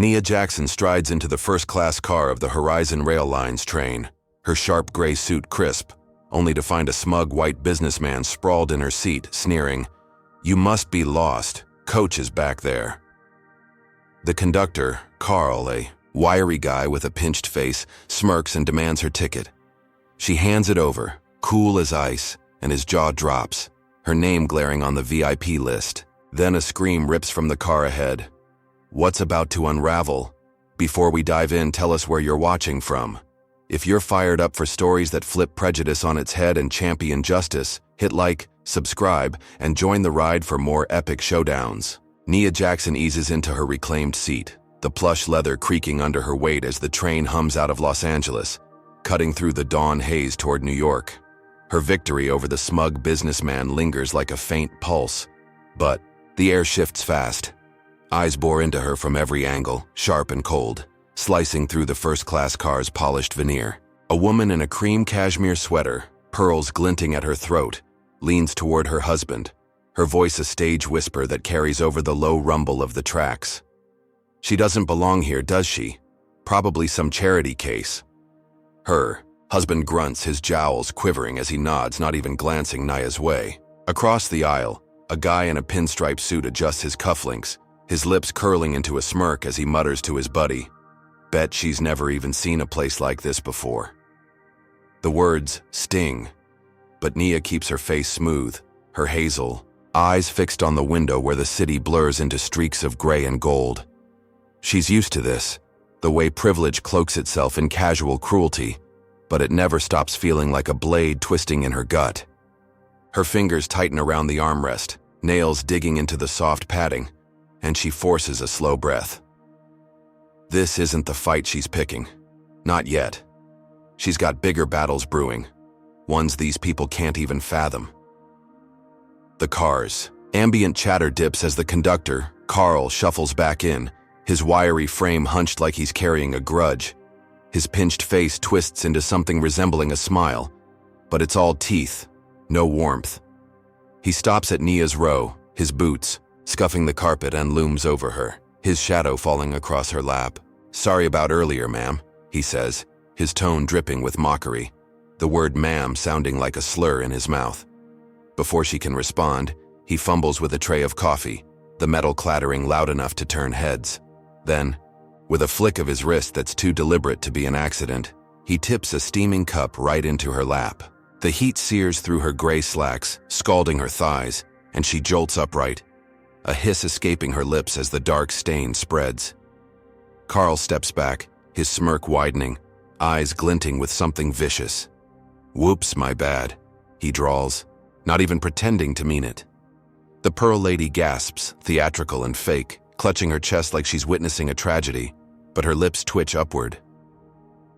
Nia Jackson strides into the first-class car of the Horizon Rail Line's train, her sharp gray suit crisp, only to find a smug white businessman sprawled in her seat, sneering, "You must be lost. Coach is back there." The conductor, Carl, a wiry guy with a pinched face, smirks and demands her ticket. She hands it over, cool as ice, and his jaw drops, her name glaring on the VIP list. Then a scream rips from the car ahead. "What's about to unravel? Before we dive in, tell us where you're watching from. If you're fired up for stories that flip prejudice on its head and champion justice, hit like, subscribe, and join the ride for more epic showdowns." Nia Jackson eases into her reclaimed seat, the plush leather creaking under her weight as the train hums out of Los Angeles, cutting through the dawn haze toward New York. Her victory over the smug businessman lingers like a faint pulse. But the air shifts fast. Eyes bore into her from every angle, sharp and cold, slicing through the first-class car's polished veneer. A woman in a cream cashmere sweater, pearls glinting at her throat, leans toward her husband, her voice a stage whisper that carries over the low rumble of the tracks. "She doesn't belong here, does she? Probably some charity case." Her husband grunts, his jowls quivering as he nods, not even glancing Nia's way. Across the aisle, a guy in a pinstripe suit adjusts his cufflinks, his lips curling into a smirk as he mutters to his buddy, "Bet she's never even seen a place like this before." The words sting, but Nia keeps her face smooth, her hazel eyes fixed on the window where the city blurs into streaks of gray and gold. She's used to this, the way privilege cloaks itself in casual cruelty, but it never stops feeling like a blade twisting in her gut. Her fingers tighten around the armrest, nails digging into the soft padding, and she forces a slow breath. This isn't the fight she's picking. Not yet. She's got bigger battles brewing, ones these people can't even fathom. The cars. Ambient chatter dips as the conductor, Carl, shuffles back in, his wiry frame hunched like he's carrying a grudge. His pinched face twists into something resembling a smile, but it's all teeth, no warmth. He stops at Nia's row, his boots, scuffing the carpet, and looms over her, his shadow falling across her lap. "Sorry about earlier, ma'am," he says, his tone dripping with mockery, the word ma'am sounding like a slur in his mouth. Before she can respond, he fumbles with a tray of coffee, the metal clattering loud enough to turn heads. Then, with a flick of his wrist that's too deliberate to be an accident, he tips a steaming cup right into her lap. The heat sears through her gray slacks, scalding her thighs, and she jolts upright, a hiss escaping her lips as the dark stain spreads. Carl steps back, his smirk widening, eyes glinting with something vicious. "Whoops, my bad," he drawls, not even pretending to mean it. The Pearl Lady gasps, theatrical and fake, clutching her chest like she's witnessing a tragedy, but her lips twitch upward.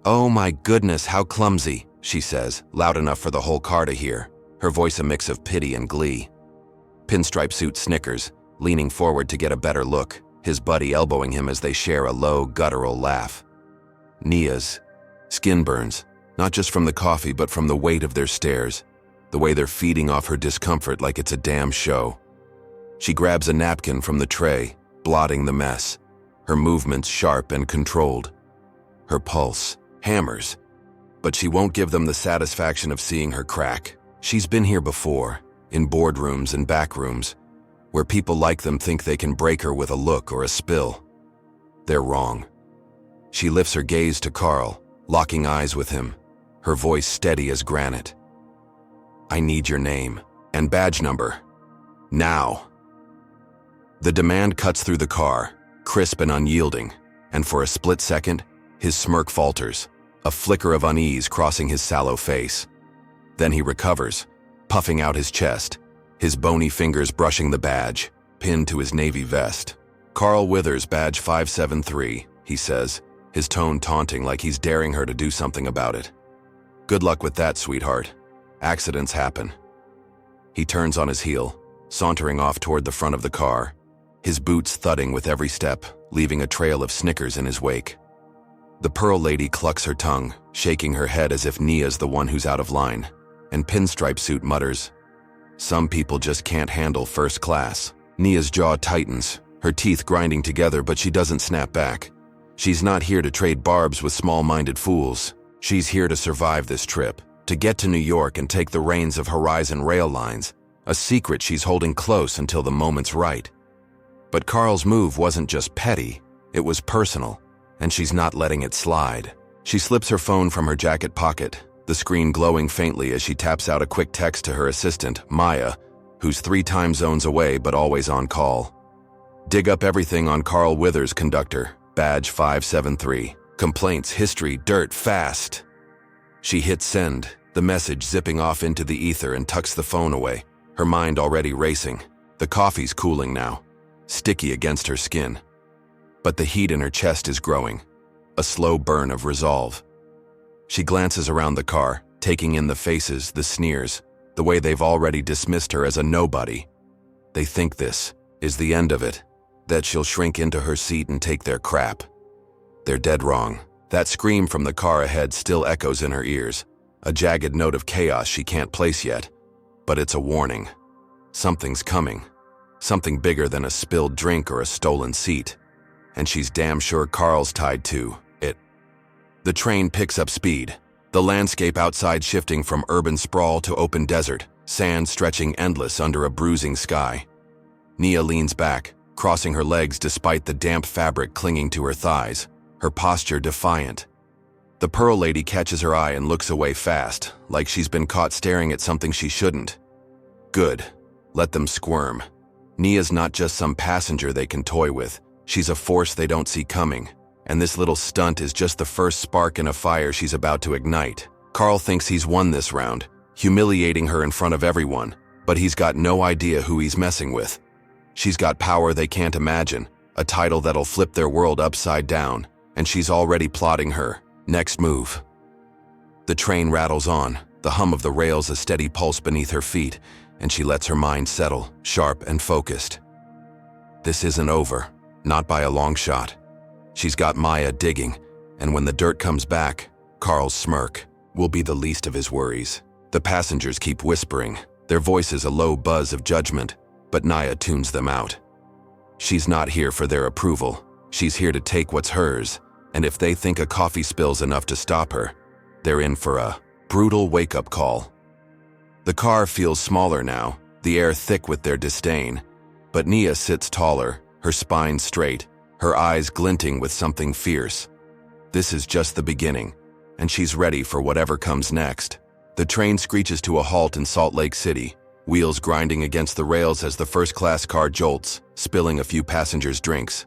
"Oh my goodness, how clumsy," she says, loud enough for the whole car to hear, her voice a mix of pity and glee. Pinstripe suit snickers, leaning forward to get a better look, his buddy elbowing him as they share a low, guttural laugh. Nia's skin burns, not just from the coffee but from the weight of their stares, the way they're feeding off her discomfort like it's a damn show. She grabs a napkin from the tray, blotting the mess, her movements sharp and controlled. Her pulse hammers, but she won't give them the satisfaction of seeing her crack. She's been here before, in boardrooms and back rooms, where people like them think they can break her with a look or a spill. They're wrong. She lifts her gaze to Carl, locking eyes with him, her voice steady as granite. "I need your name and badge number. Now." The demand cuts through the car, crisp and unyielding, and for a split second, his smirk falters, a flicker of unease crossing his sallow face. Then he recovers, puffing out his chest, his bony fingers brushing the badge, pinned to his navy vest. "Carl Withers, badge 573, he says, his tone taunting like he's daring her to do something about it. "Good luck with that, sweetheart. Accidents happen." He turns on his heel, sauntering off toward the front of the car, his boots thudding with every step, leaving a trail of snickers in his wake. The Pearl Lady clucks her tongue, shaking her head as if Nia's the one who's out of line, and Pinstripe Suit mutters, "Some people just can't handle first class." Nia's jaw tightens, her teeth grinding together, but she doesn't snap back. She's not here to trade barbs with small-minded fools. She's here to survive this trip, to get to New York and take the reins of Horizon Rail Lines, a secret she's holding close until the moment's right. But Carl's move wasn't just petty, it was personal, and she's not letting it slide. She slips her phone from her jacket pocket, the screen glowing faintly as she taps out a quick text to her assistant, Maya, who's 3 time zones away but always on call. Dig up everything on Carl Withers, conductor, badge 573. Complaints, history, dirt, fast. She hits send, the message zipping off into the ether, and tucks the phone away, her mind already racing. The coffee's cooling now, sticky against her skin. But the heat in her chest is growing, a slow burn of resolve. She glances around the car, taking in the faces, the sneers, the way they've already dismissed her as a nobody. They think this is the end of it, that she'll shrink into her seat and take their crap. They're dead wrong. That scream from the car ahead still echoes in her ears, a jagged note of chaos she can't place yet. But it's a warning. Something's coming. Something bigger than a spilled drink or a stolen seat. And she's damn sure Carl's tied to it. The train picks up speed, the landscape outside shifting from urban sprawl to open desert, sand stretching endless under a bruising sky. Nia leans back, crossing her legs despite the damp fabric clinging to her thighs, her posture defiant. The Pearl Lady catches her eye and looks away fast, like she's been caught staring at something she shouldn't. Good. Let them squirm. Nia's not just some passenger they can toy with. She's a force they don't see coming, and this little stunt is just the first spark in a fire she's about to ignite. Carl thinks he's won this round, humiliating her in front of everyone, but he's got no idea who he's messing with. She's got power they can't imagine, a title that'll flip their world upside down, and she's already plotting her next move. The train rattles on, the hum of the rails a steady pulse beneath her feet, and she lets her mind settle, sharp and focused. This isn't over, not by a long shot. She's got Maya digging, and when the dirt comes back, Carl's smirk will be the least of his worries. The passengers keep whispering, their voices a low buzz of judgment, but Nia tunes them out. She's not here for their approval. She's here to take what's hers, and if they think a coffee spill's enough to stop her, they're in for a brutal wake-up call. The car feels smaller now, the air thick with their disdain, but Nia sits taller, her spine straight, her eyes glinting with something fierce. This is just the beginning, and she's ready for whatever comes next. The train screeches to a halt in Salt Lake City, wheels grinding against the rails as the first-class car jolts, spilling a few passengers' drinks.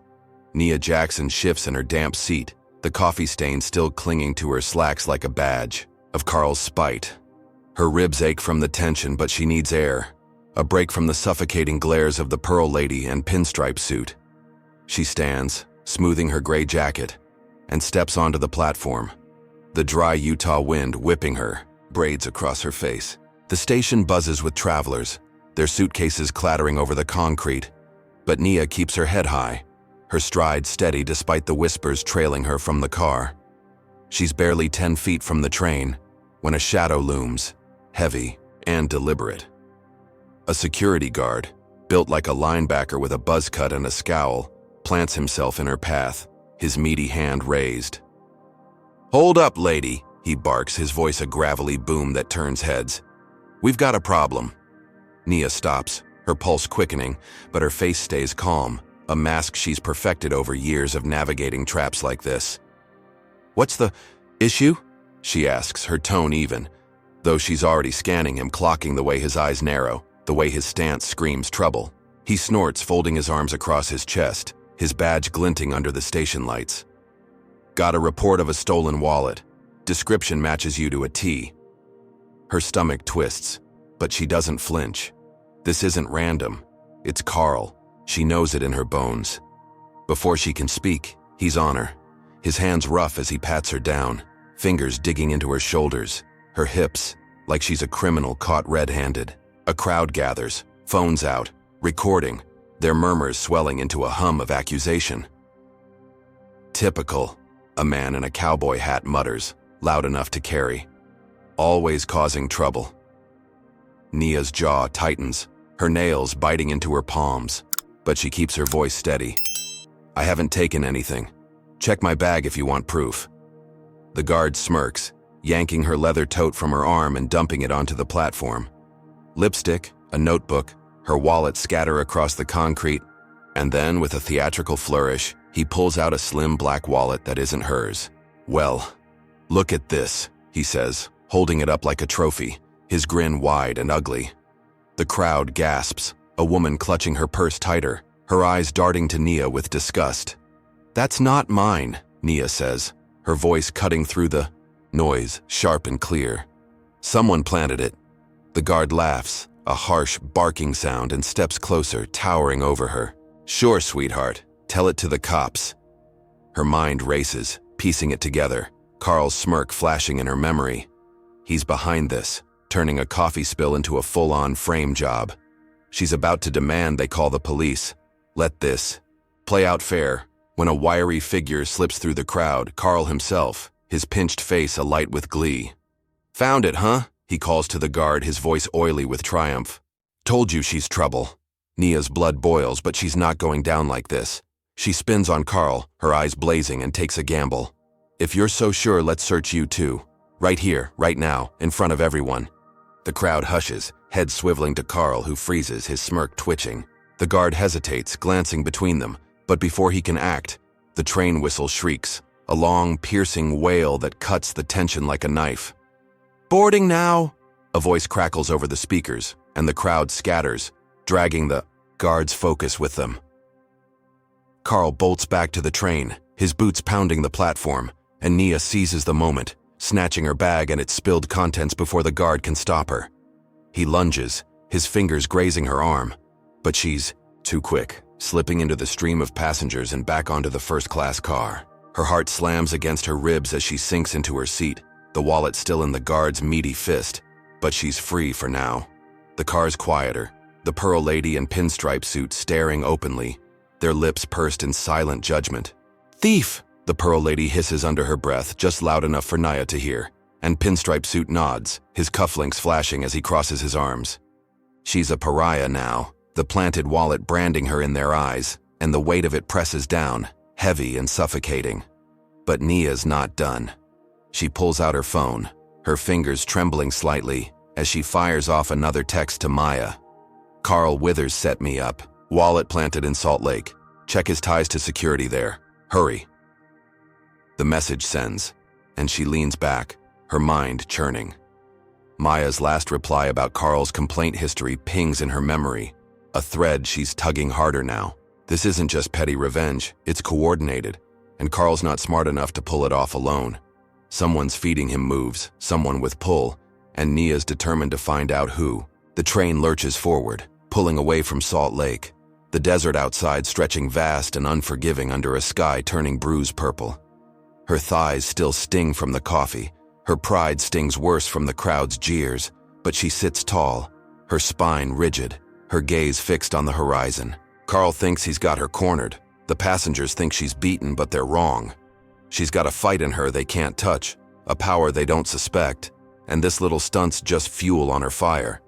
Nia Jackson shifts in her damp seat, the coffee stain still clinging to her slacks like a badge of Carl's spite. Her ribs ache from the tension, but she needs air, a break from the suffocating glares of the Pearl Lady and pinstripe suit. She stands, smoothing her gray jacket, and steps onto the platform, the dry Utah wind whipping her, braids across her face. The station buzzes with travelers, their suitcases clattering over the concrete, but Nia keeps her head high, her stride steady despite the whispers trailing her from the car. She's barely 10 feet from the train when a shadow looms, heavy and deliberate. A security guard, built like a linebacker with a buzz cut and a scowl, plants himself in her path, his meaty hand raised. "Hold up, lady," he barks, his voice a gravelly boom that turns heads. "We've got a problem." Nia stops, her pulse quickening, but her face stays calm, a mask she's perfected over years of navigating traps like this. "What's the issue?" she asks, her tone even, though she's already scanning him, clocking the way his eyes narrow, the way his stance screams trouble. He snorts, folding his arms across his chest, his badge glinting under the station lights. "Got a report of a stolen wallet. Description matches you to a T." Her stomach twists, but she doesn't flinch. This isn't random. It's Carl. She knows it in her bones. Before she can speak, he's on her, his hands rough as he pats her down, fingers digging into her shoulders, her hips, like she's a criminal caught red-handed. A crowd gathers, phones out, recording, their murmurs swelling into a hum of accusation. "Typical," a man in a cowboy hat mutters, loud enough to carry. "Always causing trouble." Nia's jaw tightens, her nails biting into her palms. but she keeps her voice steady. "I haven't taken anything. Check my bag if you want proof." The guard smirks, yanking her leather tote from her arm and dumping it onto the platform. Lipstick, a notebook, her wallet scatter across the concrete, and then, with a theatrical flourish, he pulls out a slim black wallet that isn't hers. "Well, look at this," he says, holding it up like a trophy, his grin wide and ugly. The crowd gasps, a woman clutching her purse tighter, her eyes darting to Nia with disgust. "That's not mine," Nia says, her voice cutting through the noise, sharp and clear. "Someone planted it." The guard laughs, a harsh, barking sound, and steps closer, towering over her. "Sure, sweetheart. Tell it to the cops." Her mind races, piecing it together, Carl's smirk flashing in her memory. He's behind this, turning a coffee spill into a full-on frame job. She's about to demand they call the police. Let this play out fair when a wiry figure slips through the crowd, Carl himself, his pinched face alight with glee. "Found it, huh?" he calls to the guard, his voice oily with triumph. "Told you she's trouble." Nia's blood boils, but she's not going down like this. She spins on Carl, her eyes blazing, and takes a gamble. "If you're so sure, let's search you too. Right here, right now, in front of everyone." The crowd hushes, head swiveling to Carl, who freezes, his smirk twitching. The guard hesitates, glancing between them, but before he can act, the train whistle shrieks, a long, piercing wail that cuts the tension like a knife. "Boarding now!" A voice crackles over the speakers, and the crowd scatters, dragging the guard's focus with them. Carl bolts back to the train, his boots pounding the platform, and Nia seizes the moment, snatching her bag and its spilled contents before the guard can stop her. He lunges, his fingers grazing her arm, but she's too quick, slipping into the stream of passengers and back onto the first-class car. Her heart slams against her ribs as she sinks into her seat, the wallet still in the guard's meaty fist, but she's free for now. The car's quieter, the pearl lady in pinstripe suit staring openly, their lips pursed in silent judgment. "Thief!" the pearl lady hisses under her breath, just loud enough for Nia to hear, and pinstripe suit nods, his cufflinks flashing as he crosses his arms. She's a pariah now, the planted wallet branding her in their eyes, and the weight of it presses down, heavy and suffocating. But Nia's not done. She pulls out her phone, her fingers trembling slightly, as she fires off another text to Maya. "Carl Withers set me up. Wallet planted in Salt Lake. Check his ties to security there. Hurry." The message sends, and she leans back, her mind churning. Maya's last reply about Carl's complaint history pings in her memory, a thread she's tugging harder now. This isn't just petty revenge, it's coordinated, and Carl's not smart enough to pull it off alone. Someone's feeding him moves, someone with pull, and Nia's determined to find out who. The train lurches forward, pulling away from Salt Lake, the desert outside stretching vast and unforgiving under a sky turning bruise purple. Her thighs still sting from the coffee, her pride stings worse from the crowd's jeers, but she sits tall, her spine rigid, her gaze fixed on the horizon. Carl thinks he's got her cornered. The passengers think she's beaten, but they're wrong. She's got a fight in her they can't touch, a power they don't suspect, and this little stunt's just fuel on her fire.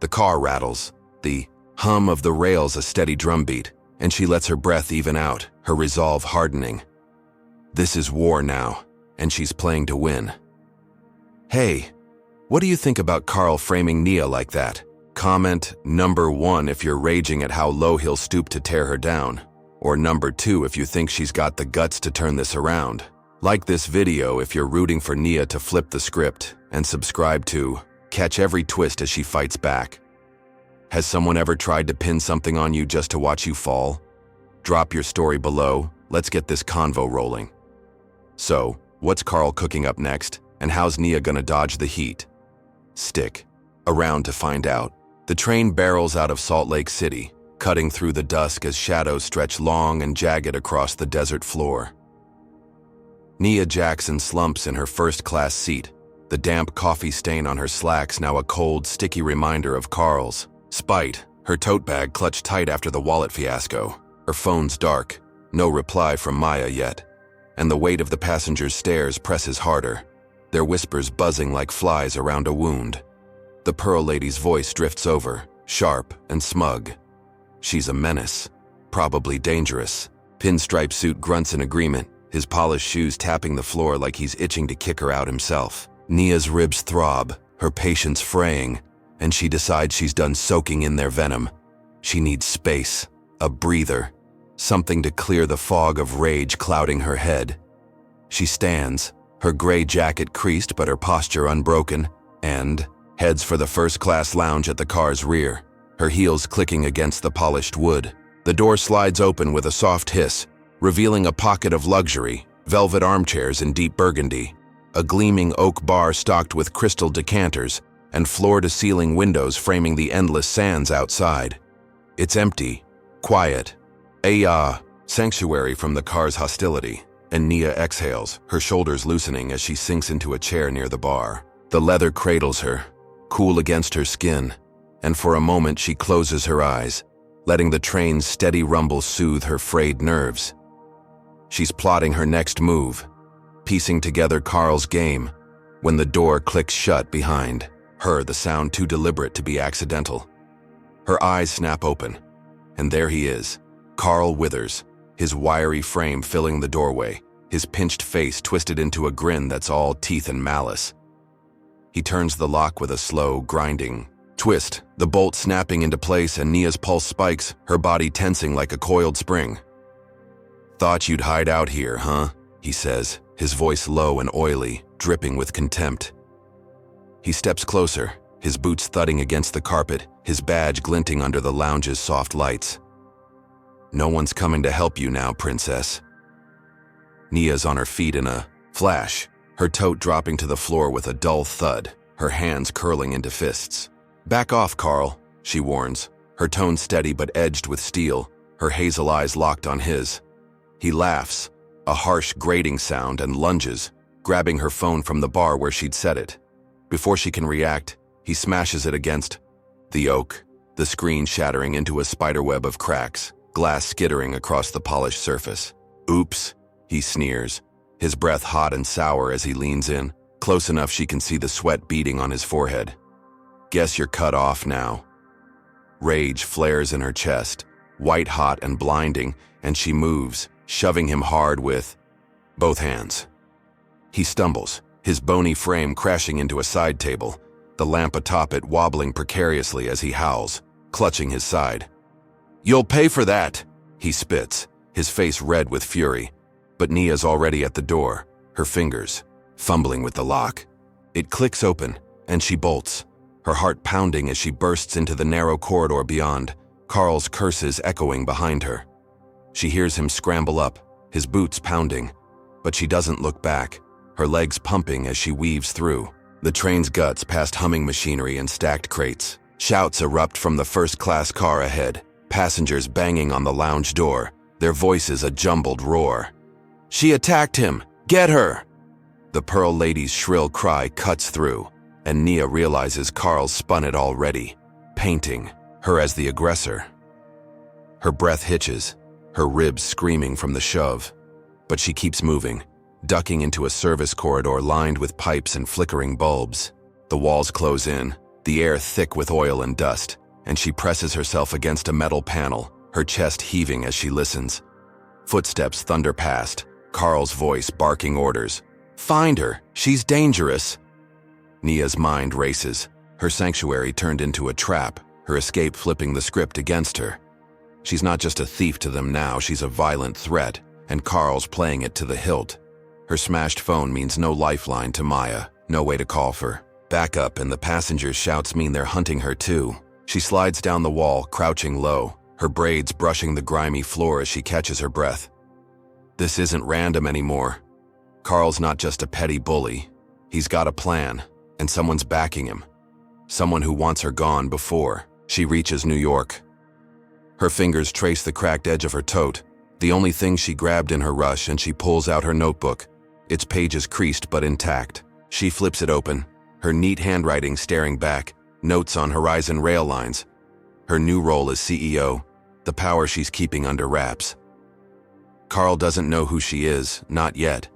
The car rattles, the hum of the rails a steady drumbeat, and she lets her breath even out, her resolve hardening. This is war now, and she's playing to win. Hey, what do you think about Carl framing Nia like that? Comment number 1 if you're raging at how low he'll stoop to tear her down, or number 2 if you think she's got the guts to turn this around. Like this video if you're rooting for Nia to flip the script, and subscribe to catch every twist as she fights back. Has someone ever tried to pin something on you just to watch you fall? Drop your story below, let's get this convo rolling. So, what's Carl cooking up next, and how's Nia gonna dodge the heat? Stick around to find out. The train barrels out of Salt Lake City, cutting through the dusk as shadows stretch long and jagged across the desert floor. Nia Jackson slumps in her first-class seat, the damp coffee stain on her slacks now a cold, sticky reminder of Carl's spite, her tote bag clutched tight after the wallet fiasco. Her phone's dark, no reply from Maya yet, and the weight of the passengers' stares presses harder, their whispers buzzing like flies around a wound. The Pearl Lady's voice drifts over, sharp and smug. She's a menace, probably dangerous. Pinstripe suit grunts in agreement, his polished shoes tapping the floor like he's itching to kick her out himself. Nia's ribs throb, her patience fraying, and she decides she's done soaking in their venom. She needs space, a breather, something to clear the fog of rage clouding her head. She stands, her gray jacket creased but her posture unbroken, and heads for the first-class lounge at the car's rear, her heels clicking against the polished wood. The door slides open with a soft hiss, revealing a pocket of luxury, velvet armchairs in deep burgundy, a gleaming oak bar stocked with crystal decanters, and floor-to-ceiling windows framing the endless sands outside. It's empty, quiet, a sanctuary from the car's hostility, and Nia exhales, her shoulders loosening as she sinks into a chair near the bar. The leather cradles her, cool against her skin, and for a moment she closes her eyes, letting the train's steady rumble soothe her frayed nerves. She's plotting her next move, piecing together Carl's game, when the door clicks shut behind her, the sound too deliberate to be accidental. Her eyes snap open, and there he is, Carl Withers, his wiry frame filling the doorway, his pinched face twisted into a grin that's all teeth and malice. He turns the lock with a slow, grinding twist, the bolt snapping into place and Nia's pulse spikes, her body tensing like a coiled spring. "Thought you'd hide out here, huh?" he says, his voice low and oily, dripping with contempt. He steps closer, his boots thudding against the carpet, his badge glinting under the lounge's soft lights. "No one's coming to help you now, princess." Nia's on her feet in a flash, her tote dropping to the floor with a dull thud, her hands curling into fists. "Back off, Carl," she warns, her tone steady but edged with steel, her hazel eyes locked on his. He laughs, a harsh grating sound, and lunges, grabbing her phone from the bar where she'd set it. Before she can react, he smashes it against the oak, the screen shattering into a spiderweb of cracks, glass skittering across the polished surface. "Oops," he sneers, his breath hot and sour as he leans in, close enough she can see the sweat beading on his forehead. "Guess you're cut off now." Rage flares in her chest, white hot and blinding, and she moves, shoving him hard with both hands. He stumbles, his bony frame crashing into a side table, the lamp atop it wobbling precariously as he howls, clutching his side. "You'll pay for that," he spits, his face red with fury. But Nia's already at the door, her fingers fumbling with the lock. It clicks open, and she bolts, her heart pounding as she bursts into the narrow corridor beyond, Carl's curses echoing behind her. She hears him scramble up, his boots pounding, but she doesn't look back, her legs pumping as she weaves through. The train's guts past humming machinery and stacked crates. Shouts erupt from the first-class car ahead, passengers banging on the lounge door, their voices a jumbled roar. "She attacked him! Get her!" The Pearl Lady's shrill cry cuts through, and Nia realizes Carl's spun it already, painting her as the aggressor. Her breath hitches, her ribs screaming from the shove, but she keeps moving, ducking into a service corridor lined with pipes and flickering bulbs. The walls close in, the air thick with oil and dust, and she presses herself against a metal panel, her chest heaving as she listens. Footsteps thunder past, Carl's voice barking orders. "Find her! She's dangerous!" Nia's mind races, her sanctuary turned into a trap, her escape flipping the script against her. She's not just a thief to them now, she's a violent threat, and Carl's playing it to the hilt. Her smashed phone means no lifeline to Maya, no way to call for backup, and the passengers' shouts mean they're hunting her too. She slides down the wall, crouching low, her braids brushing the grimy floor as she catches her breath. This isn't random anymore. Carl's not just a petty bully. He's got a plan, and someone's backing him. Someone who wants her gone before she reaches New York. Her fingers trace the cracked edge of her tote, the only thing she grabbed in her rush, and she pulls out her notebook. Its pages creased but intact. She flips it open, her neat handwriting staring back, notes on Horizon Rail Lines. Her new role as CEO, the power she's keeping under wraps. Carl doesn't know who she is, not yet,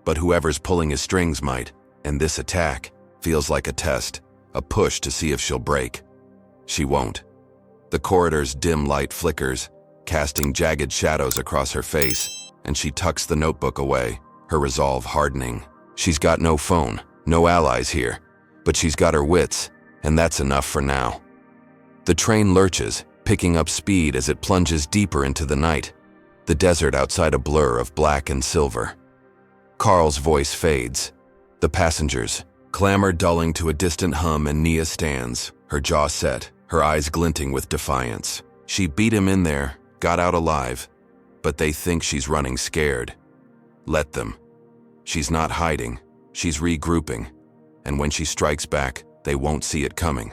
but whoever's pulling his strings might, and this attack feels like a test, a push to see if she'll break. She won't. The corridor's dim light flickers, casting jagged shadows across her face, and she tucks the notebook away, her resolve hardening. She's got no phone, no allies here, but she's got her wits, and that's enough for now. The train lurches, picking up speed as it plunges deeper into the night, the desert outside a blur of black and silver. Carl's voice fades. The passengers clamor, dulling to a distant hum, and Nia stands, her jaw set, her eyes glinting with defiance. She beat him in there, got out alive, but they think she's running scared. Let them. She's not hiding, she's regrouping, and when she strikes back, they won't see it coming.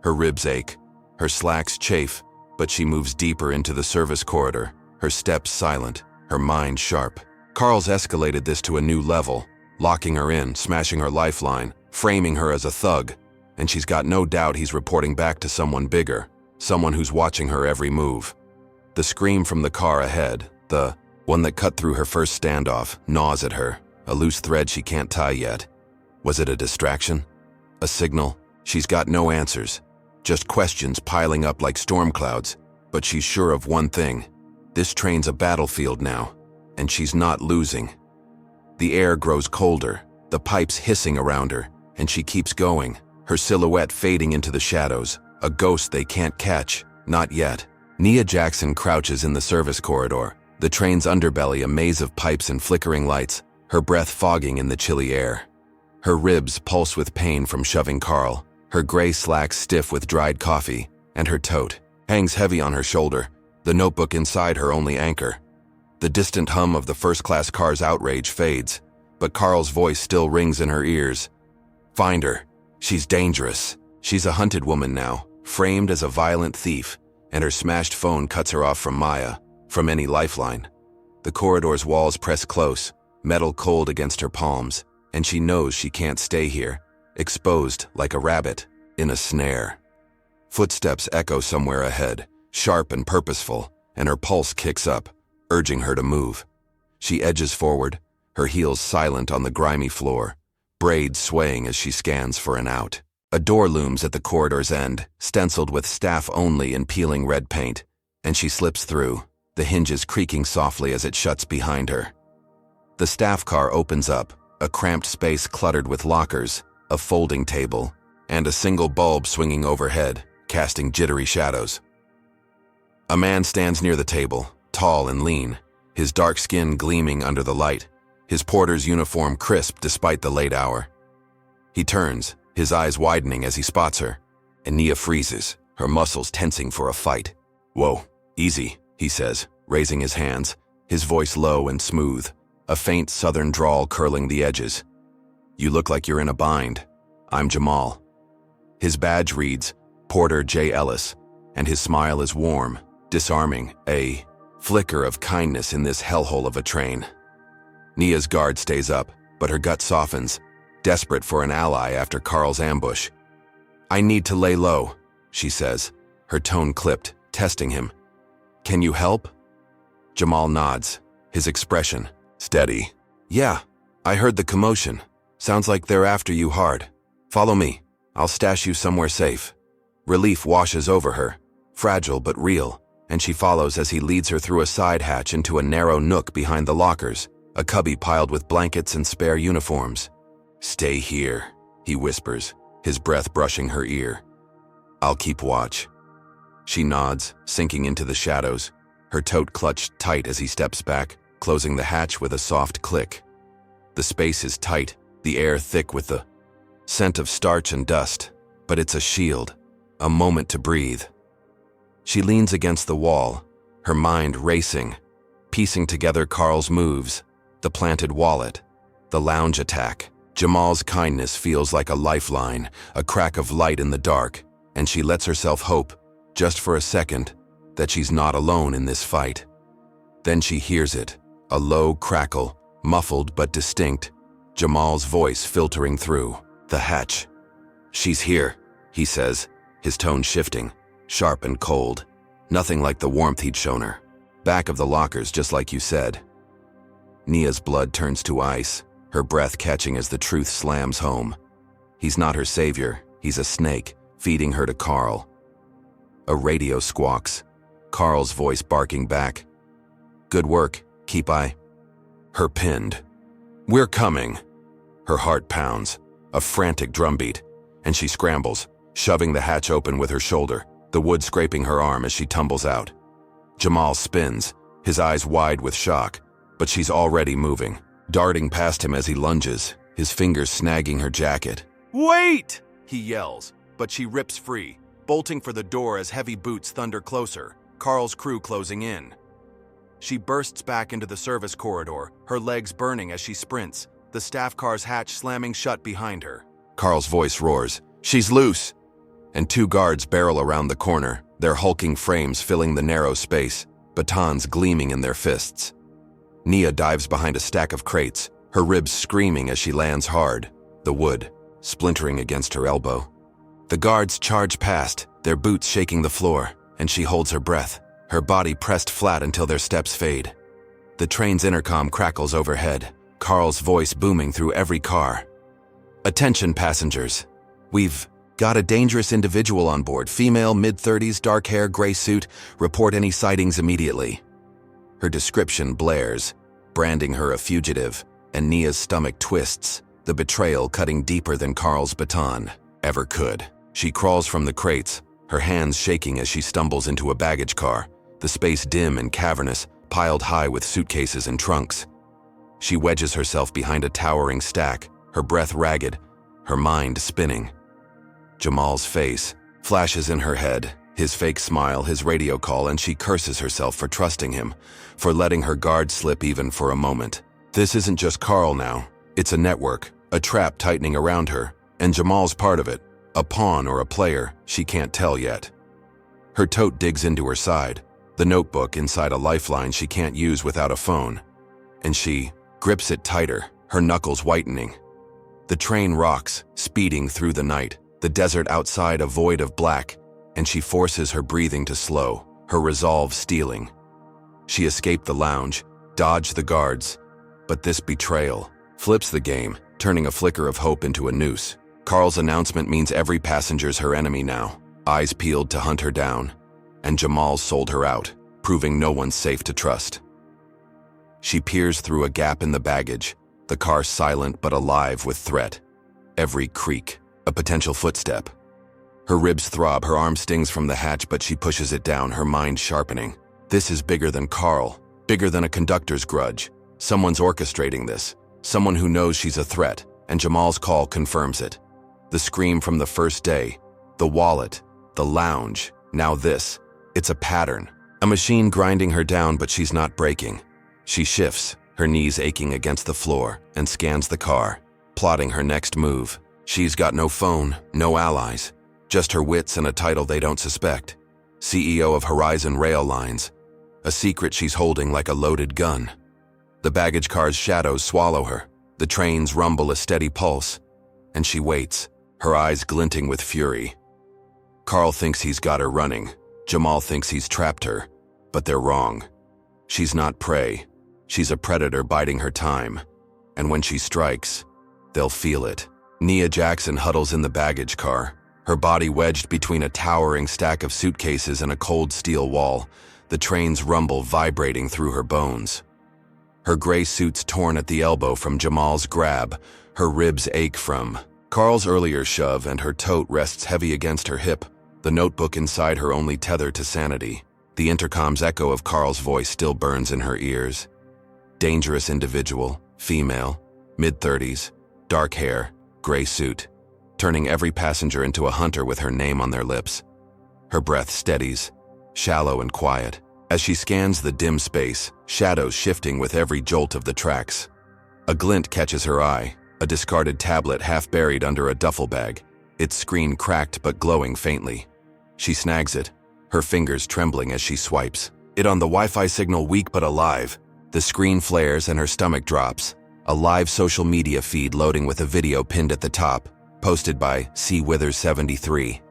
Her ribs ache, her slacks chafe, but she moves deeper into the service corridor, her steps silent, her mind sharp. Carl's escalated this to a new level, locking her in, smashing her lifeline, framing her as a thug, and she's got no doubt he's reporting back to someone bigger, someone who's watching her every move. The scream from the car ahead, the one that cut through her first standoff, gnaws at her, a loose thread she can't tie yet. Was it a distraction? A signal? She's got no answers, just questions piling up like storm clouds, but she's sure of one thing. This train's a battlefield now, and she's not losing. The air grows colder, the pipes hissing around her, and she keeps going, her silhouette fading into the shadows, a ghost they can't catch, not yet. Nia Jackson crouches in the service corridor, the train's underbelly a maze of pipes and flickering lights, her breath fogging in the chilly air. Her ribs pulse with pain from shoving Carl, her gray slacks stiff with dried coffee, and her tote hangs heavy on her shoulder, the notebook inside her only anchor. The distant hum of the first-class car's outrage fades, but Carl's voice still rings in her ears. Find her. She's dangerous. She's a hunted woman now, framed as a violent thief, and her smashed phone cuts her off from Maya, from any lifeline. The corridor's walls press close, metal cold against her palms, and she knows she can't stay here, exposed like a rabbit, in a snare. Footsteps echo somewhere ahead, sharp and purposeful, and her pulse kicks up, urging her to move. She edges forward, her heels silent on the grimy floor, braids swaying as she scans for an out. A door looms at the corridor's end, stenciled with staff only in peeling red paint, and she slips through, the hinges creaking softly as it shuts behind her. The staff car opens up, a cramped space cluttered with lockers, a folding table, and a single bulb swinging overhead, casting jittery shadows. A man stands near the table, tall and lean, his dark skin gleaming under the light, his porter's uniform crisp despite the late hour. He turns, his eyes widening as he spots her, and Nia freezes, her muscles tensing for a fight. "Whoa, easy," he says, raising his hands, his voice low and smooth, a faint southern drawl curling the edges. "You look like you're in a bind. I'm Jamal." His badge reads, Porter J. Ellis, and his smile is warm, disarming, a flicker of kindness in this hellhole of a train. Nia's guard stays up, but her gut softens, desperate for an ally after Carl's ambush. "I need to lay low," she says, her tone clipped, testing him. "Can you help?" Jamal nods, his expression steady. "Yeah, I heard the commotion. Sounds like they're after you hard. Follow me. I'll stash you somewhere safe." Relief washes over her, fragile but real, and she follows as he leads her through a side hatch into a narrow nook behind the lockers, a cubby piled with blankets and spare uniforms. "Stay here," he whispers, his breath brushing her ear. "I'll keep watch." She nods, sinking into the shadows, her tote clutched tight as he steps back, closing the hatch with a soft click. The space is tight, the air thick with the scent of starch and dust, but it's a shield, a moment to breathe. She leans against the wall, her mind racing, piecing together Carl's moves, the planted wallet, the lounge attack. Jamal's kindness feels like a lifeline, a crack of light in the dark, and she lets herself hope, just for a second, that she's not alone in this fight. Then she hears it, a low crackle, muffled but distinct, Jamal's voice filtering through the hatch. "She's here," he says, his tone shifting, sharp and cold, nothing like the warmth he'd shown her. "Back of the lockers, just like you said." Nia's blood turns to ice, her breath catching as the truth slams home. He's not her savior, he's a snake, feeding her to Carl. A radio squawks. Carl's voice barking back. Good work, keep eye. Her pinned. We're coming. Her heart pounds, a frantic drumbeat, and she scrambles, shoving the hatch open with her shoulder, the wood scraping her arm as she tumbles out. Jamal spins, his eyes wide with shock, but she's already moving, darting past him as he lunges, his fingers snagging her jacket. Wait! He yells, but she rips free, bolting for the door as heavy boots thunder closer, Carl's crew closing in. She bursts back into the service corridor, her legs burning as she sprints, the staff car's hatch slamming shut behind her. Carl's voice roars, "She's loose!" And two guards barrel around the corner, their hulking frames filling the narrow space, batons gleaming in their fists. Nia dives behind a stack of crates, her ribs screaming as she lands hard, the wood splintering against her elbow. The guards charge past, their boots shaking the floor, and she holds her breath, her body pressed flat until their steps fade. The train's intercom crackles overhead, Carl's voice booming through every car. Attention passengers. We've got a dangerous individual on board, female, mid-30s, dark hair, gray suit. Report any sightings immediately. Her description blares, branding her a fugitive, and Nia's stomach twists, the betrayal cutting deeper than Carl's baton ever could. She crawls from the crates, her hands shaking as she stumbles into a baggage car, the space dim and cavernous, piled high with suitcases and trunks. She wedges herself behind a towering stack, her breath ragged, her mind spinning. Jamal's face flashes in her head, his fake smile, his radio call, and she curses herself for trusting him, for letting her guard slip even for a moment. This isn't just Carl now. It's a network, a trap tightening around her, and Jamal's part of it, a pawn or a player, she can't tell yet. Her tote digs into her side, the notebook inside a lifeline she can't use without a phone, and she grips it tighter, her knuckles whitening. The train rocks, speeding through the night, the desert outside a void of black, and she forces her breathing to slow, her resolve steeling. She escaped the lounge, dodged the guards, but this betrayal flips the game, turning a flicker of hope into a noose. Carl's announcement means every passenger's her enemy now, eyes peeled to hunt her down, and Jamal sold her out, proving no one's safe to trust. She peers through a gap in the baggage, the car silent but alive with threat. Every creak, a potential footstep. Her ribs throb, her arm stings from the hatch, but she pushes it down, her mind sharpening. This is bigger than Carl, bigger than a conductor's grudge. Someone's orchestrating this, someone who knows she's a threat, and Jamal's call confirms it. The scream from the first day, the wallet, the lounge, now this. It's a pattern, a machine grinding her down, but she's not breaking. She shifts, her knees aching against the floor, and scans the car, plotting her next move. She's got no phone, no allies, just her wits and a title they don't suspect. CEO of Horizon Rail Lines, a secret she's holding like a loaded gun. The baggage car's shadows swallow her, the trains rumble a steady pulse, and she waits, her eyes glinting with fury. Carl thinks he's got her running, Jamal thinks he's trapped her, but they're wrong. She's not prey, she's a predator biding her time, and when she strikes, they'll feel it. Nia Jackson huddles in the baggage car, her body wedged between a towering stack of suitcases and a cold steel wall, the train's rumble vibrating through her bones. Her gray suit's torn at the elbow from Jamal's grab, her ribs ache from Carl's earlier shove, and her tote rests heavy against her hip, the notebook inside her only tether to sanity. The intercom's echo of Carl's voice still burns in her ears. Dangerous individual, female, mid-30s, dark hair, gray suit, turning every passenger into a hunter with her name on their lips. Her breath steadies, shallow and quiet, as she scans the dim space, shadows shifting with every jolt of the tracks. A glint catches her eye, a discarded tablet half buried under a duffel bag, its screen cracked but glowing faintly. She snags it, her fingers trembling as she swipes. It on the Wi-Fi signal weak but alive. The screen flares and her stomach drops, a live social media feed loading with a video pinned at the top, posted by C. Withers 73.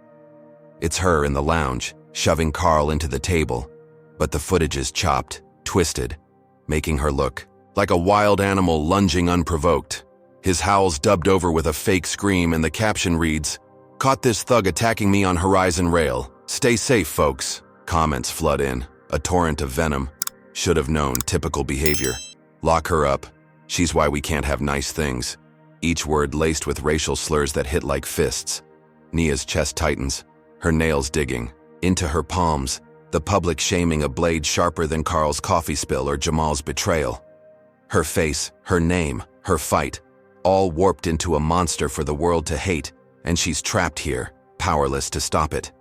It's her in the lounge, shoving Carl into the table, but the footage is chopped, twisted, making her look like a wild animal lunging unprovoked. His howls dubbed over with a fake scream, and the caption reads, "Caught this thug attacking me on Horizon Rail. Stay safe, folks." Comments flood in. A torrent of venom. Should have known, typical behavior. Lock her up. She's why we can't have nice things. Each word laced with racial slurs that hit like fists. Nia's chest tightens, her nails digging into her palms, the public shaming a blade sharper than Carl's coffee spill or Jamal's betrayal. Her face, her name, her fight, all warped into a monster for the world to hate, and she's trapped here, powerless to stop it.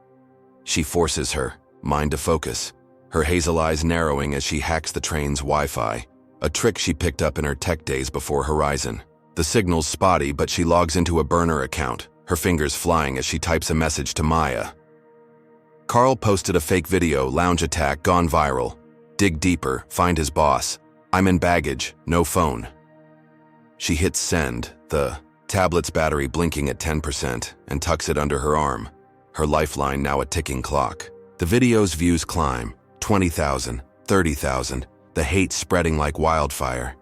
She forces her mind to focus, her hazel eyes narrowing as she hacks the train's Wi-Fi, a trick she picked up in her tech days before Horizon. The signal's spotty, but she logs into a burner account, her fingers flying as she types a message to Maya. Carl posted a fake video, lounge attack, gone viral. Dig deeper, find his boss. I'm in baggage, no phone. She hits send, the tablet's battery blinking at 10%, and tucks it under her arm, her lifeline now a ticking clock. The video's views climb, 20,000, 30,000, the hate spreading like wildfire.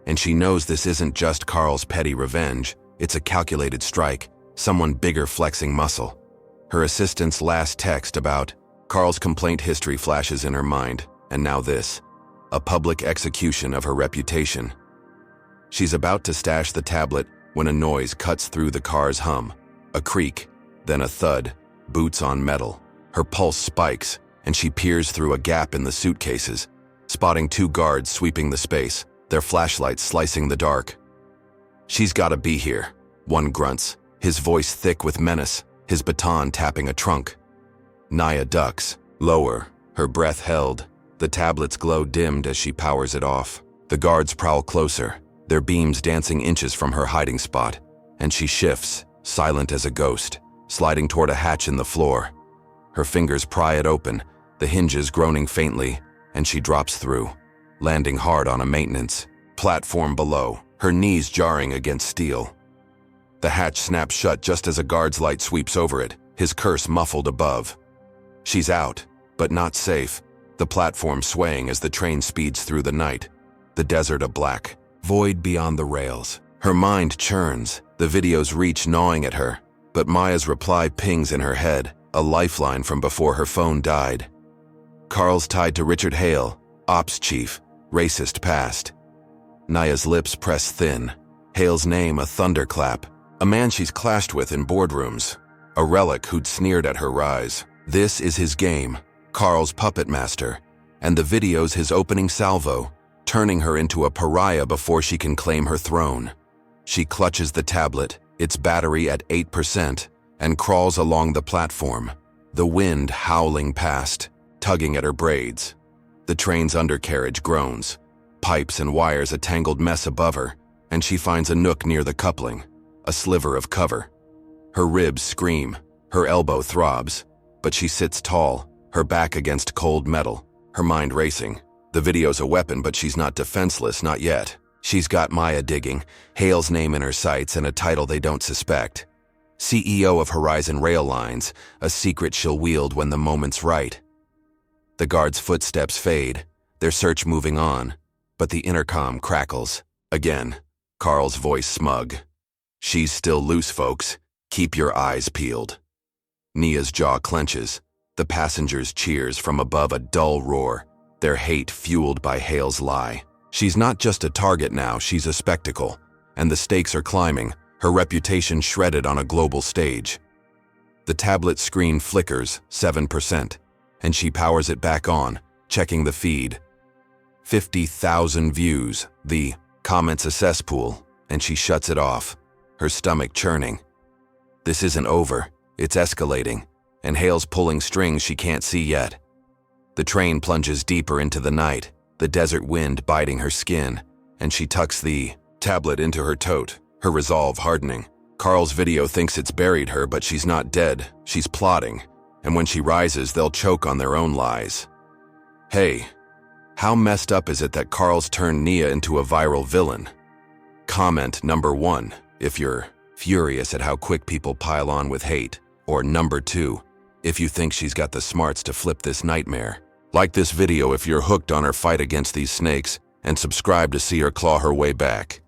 And she knows this isn't just Carl's petty revenge, it's a calculated strike, someone bigger flexing muscle. Her assistant's last text about Carl's complaint history flashes in her mind, and now this, a public execution of her reputation. She's about to stash the tablet when a noise cuts through the car's hum, a creak, then a thud, boots on metal. Her pulse spikes, and she peers through a gap in the suitcases, spotting two guards sweeping the space, their flashlights slicing the dark. She's gotta be here, one grunts, his voice thick with menace, his baton tapping a trunk. Nia ducks, lower, her breath held, the tablet's glow dimmed as she powers it off. The guards prowl closer, their beams dancing inches from her hiding spot, and she shifts, silent as a ghost, sliding toward a hatch in the floor. Her fingers pry it open, the hinges groaning faintly, and she drops through, landing hard on a maintenance platform below, her knees jarring against steel. The hatch snaps shut just as a guard's light sweeps over it, his curse muffled above. She's out, but not safe, the platform swaying as the train speeds through the night, the desert a black void beyond the rails. Her mind churns, the video's reach gnawing at her, but Maya's reply pings in her head, a lifeline from before her phone died. Carl's tied to Richard Hale, ops chief, racist past. Nia's lips press thin, Hale's name a thunderclap, a man she's clashed with in boardrooms, a relic who'd sneered at her rise. This is his game, Carl's puppet master, and the video's his opening salvo, turning her into a pariah before she can claim her throne. She clutches the tablet, its battery at 8%, and crawls along the platform, the wind howling past, tugging at her braids. The train's undercarriage groans, pipes and wires a tangled mess above her, and she finds a nook near the coupling, a sliver of cover. Her ribs scream, her elbow throbs, but she sits tall, her back against cold metal, her mind racing. The video's a weapon, but she's not defenseless, not yet. She's got Maya digging, Hale's name in her sights, and a title they don't suspect. CEO of Horizon Rail Lines, a secret she'll wield when the moment's right. The guards' footsteps fade, their search moving on, but the intercom crackles. Again, Carl's voice smug. She's still loose, folks. Keep your eyes peeled. Nia's jaw clenches. The passengers cheers from above a dull roar, their hate fueled by Hale's lie. She's not just a target now, she's a spectacle, and the stakes are climbing, her reputation shredded on a global stage. The tablet screen flickers, 7%, and she powers it back on, checking the feed. 50,000 views, the comments a cesspool, and she shuts it off, her stomach churning. This isn't over, it's escalating, and Hale's pulling strings she can't see yet. The train plunges deeper into the night, the desert wind biting her skin, and she tucks the tablet into her tote, her resolve hardening. Carl's video thinks it's buried her, but she's not dead, she's plotting, and when she rises, they'll choke on their own lies. Hey, how messed up is it that Carl's turned Nia into a viral villain? Comment number 1, if you're furious at how quick people pile on with hate, or number 2, if you think she's got the smarts to flip this nightmare. Like this video if you're hooked on her fight against these snakes, and subscribe to see her claw her way back.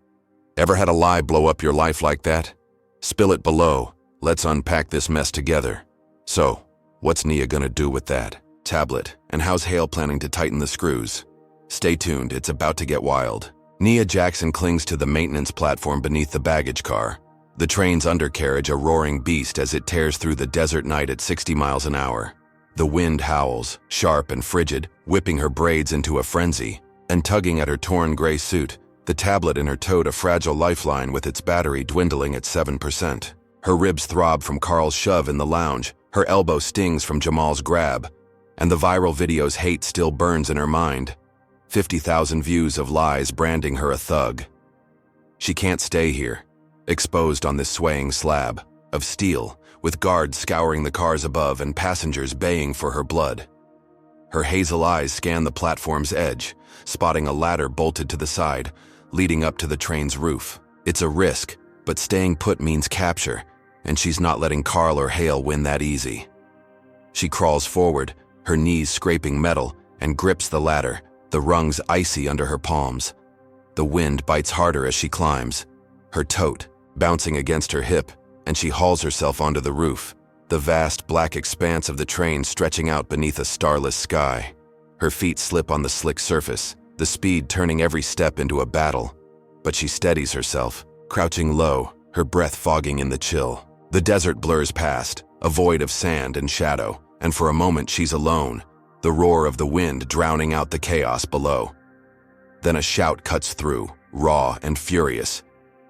Ever had a lie blow up your life like that? Spill it below. Let's unpack this mess together. So, what's Nia gonna do with that? Tablet, and how's Hale planning to tighten the screws? Stay tuned, it's about to get wild. Nia Jackson clings to the maintenance platform beneath the baggage car. The train's undercarriage a roaring beast as it tears through the desert night at 60 miles an hour. The wind howls, sharp and frigid, whipping her braids into a frenzy, and tugging at her torn gray suit, the tablet in her towed a fragile lifeline with its battery dwindling at 7%. Her ribs throb from Carl's shove in the lounge, her elbow stings from Jamal's grab, and the viral video's hate still burns in her mind. 50,000 views of lies branding her a thug. She can't stay here, exposed on this swaying slab of steel, with guards scouring the cars above and passengers baying for her blood. Her hazel eyes scan the platform's edge, spotting a ladder bolted to the side, leading up to the train's roof. It's a risk, but staying put means capture, and she's not letting Carl or Hale win that easy. She crawls forward, her knees scraping metal, and grips the ladder, the rungs icy under her palms. The wind bites harder as she climbs, her tote bouncing against her hip, and she hauls herself onto the roof, the vast black expanse of the train stretching out beneath a starless sky. Her feet slip on the slick surface, the speed turning every step into a battle. But she steadies herself, crouching low, her breath fogging in the chill. The desert blurs past, a void of sand and shadow, and for a moment she's alone, the roar of the wind drowning out the chaos below. Then a shout cuts through, raw and furious.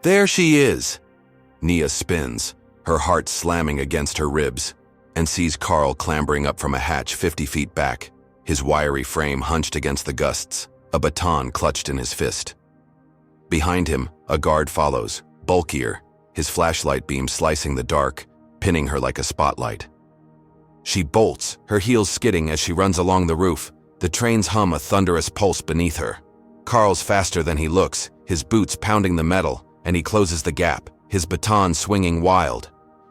There she is! Nia spins, her heart slamming against her ribs, and sees Carl clambering up from a hatch 50 feet back, his wiry frame hunched against the gusts, a baton clutched in his fist. Behind him, a guard follows, bulkier, his flashlight beam slicing the dark, pinning her like a spotlight. She bolts, her heels skidding as she runs along the roof, the train's hum a thunderous pulse beneath her. Carl's faster than he looks, his boots pounding the metal, and he closes the gap, his baton swinging wild.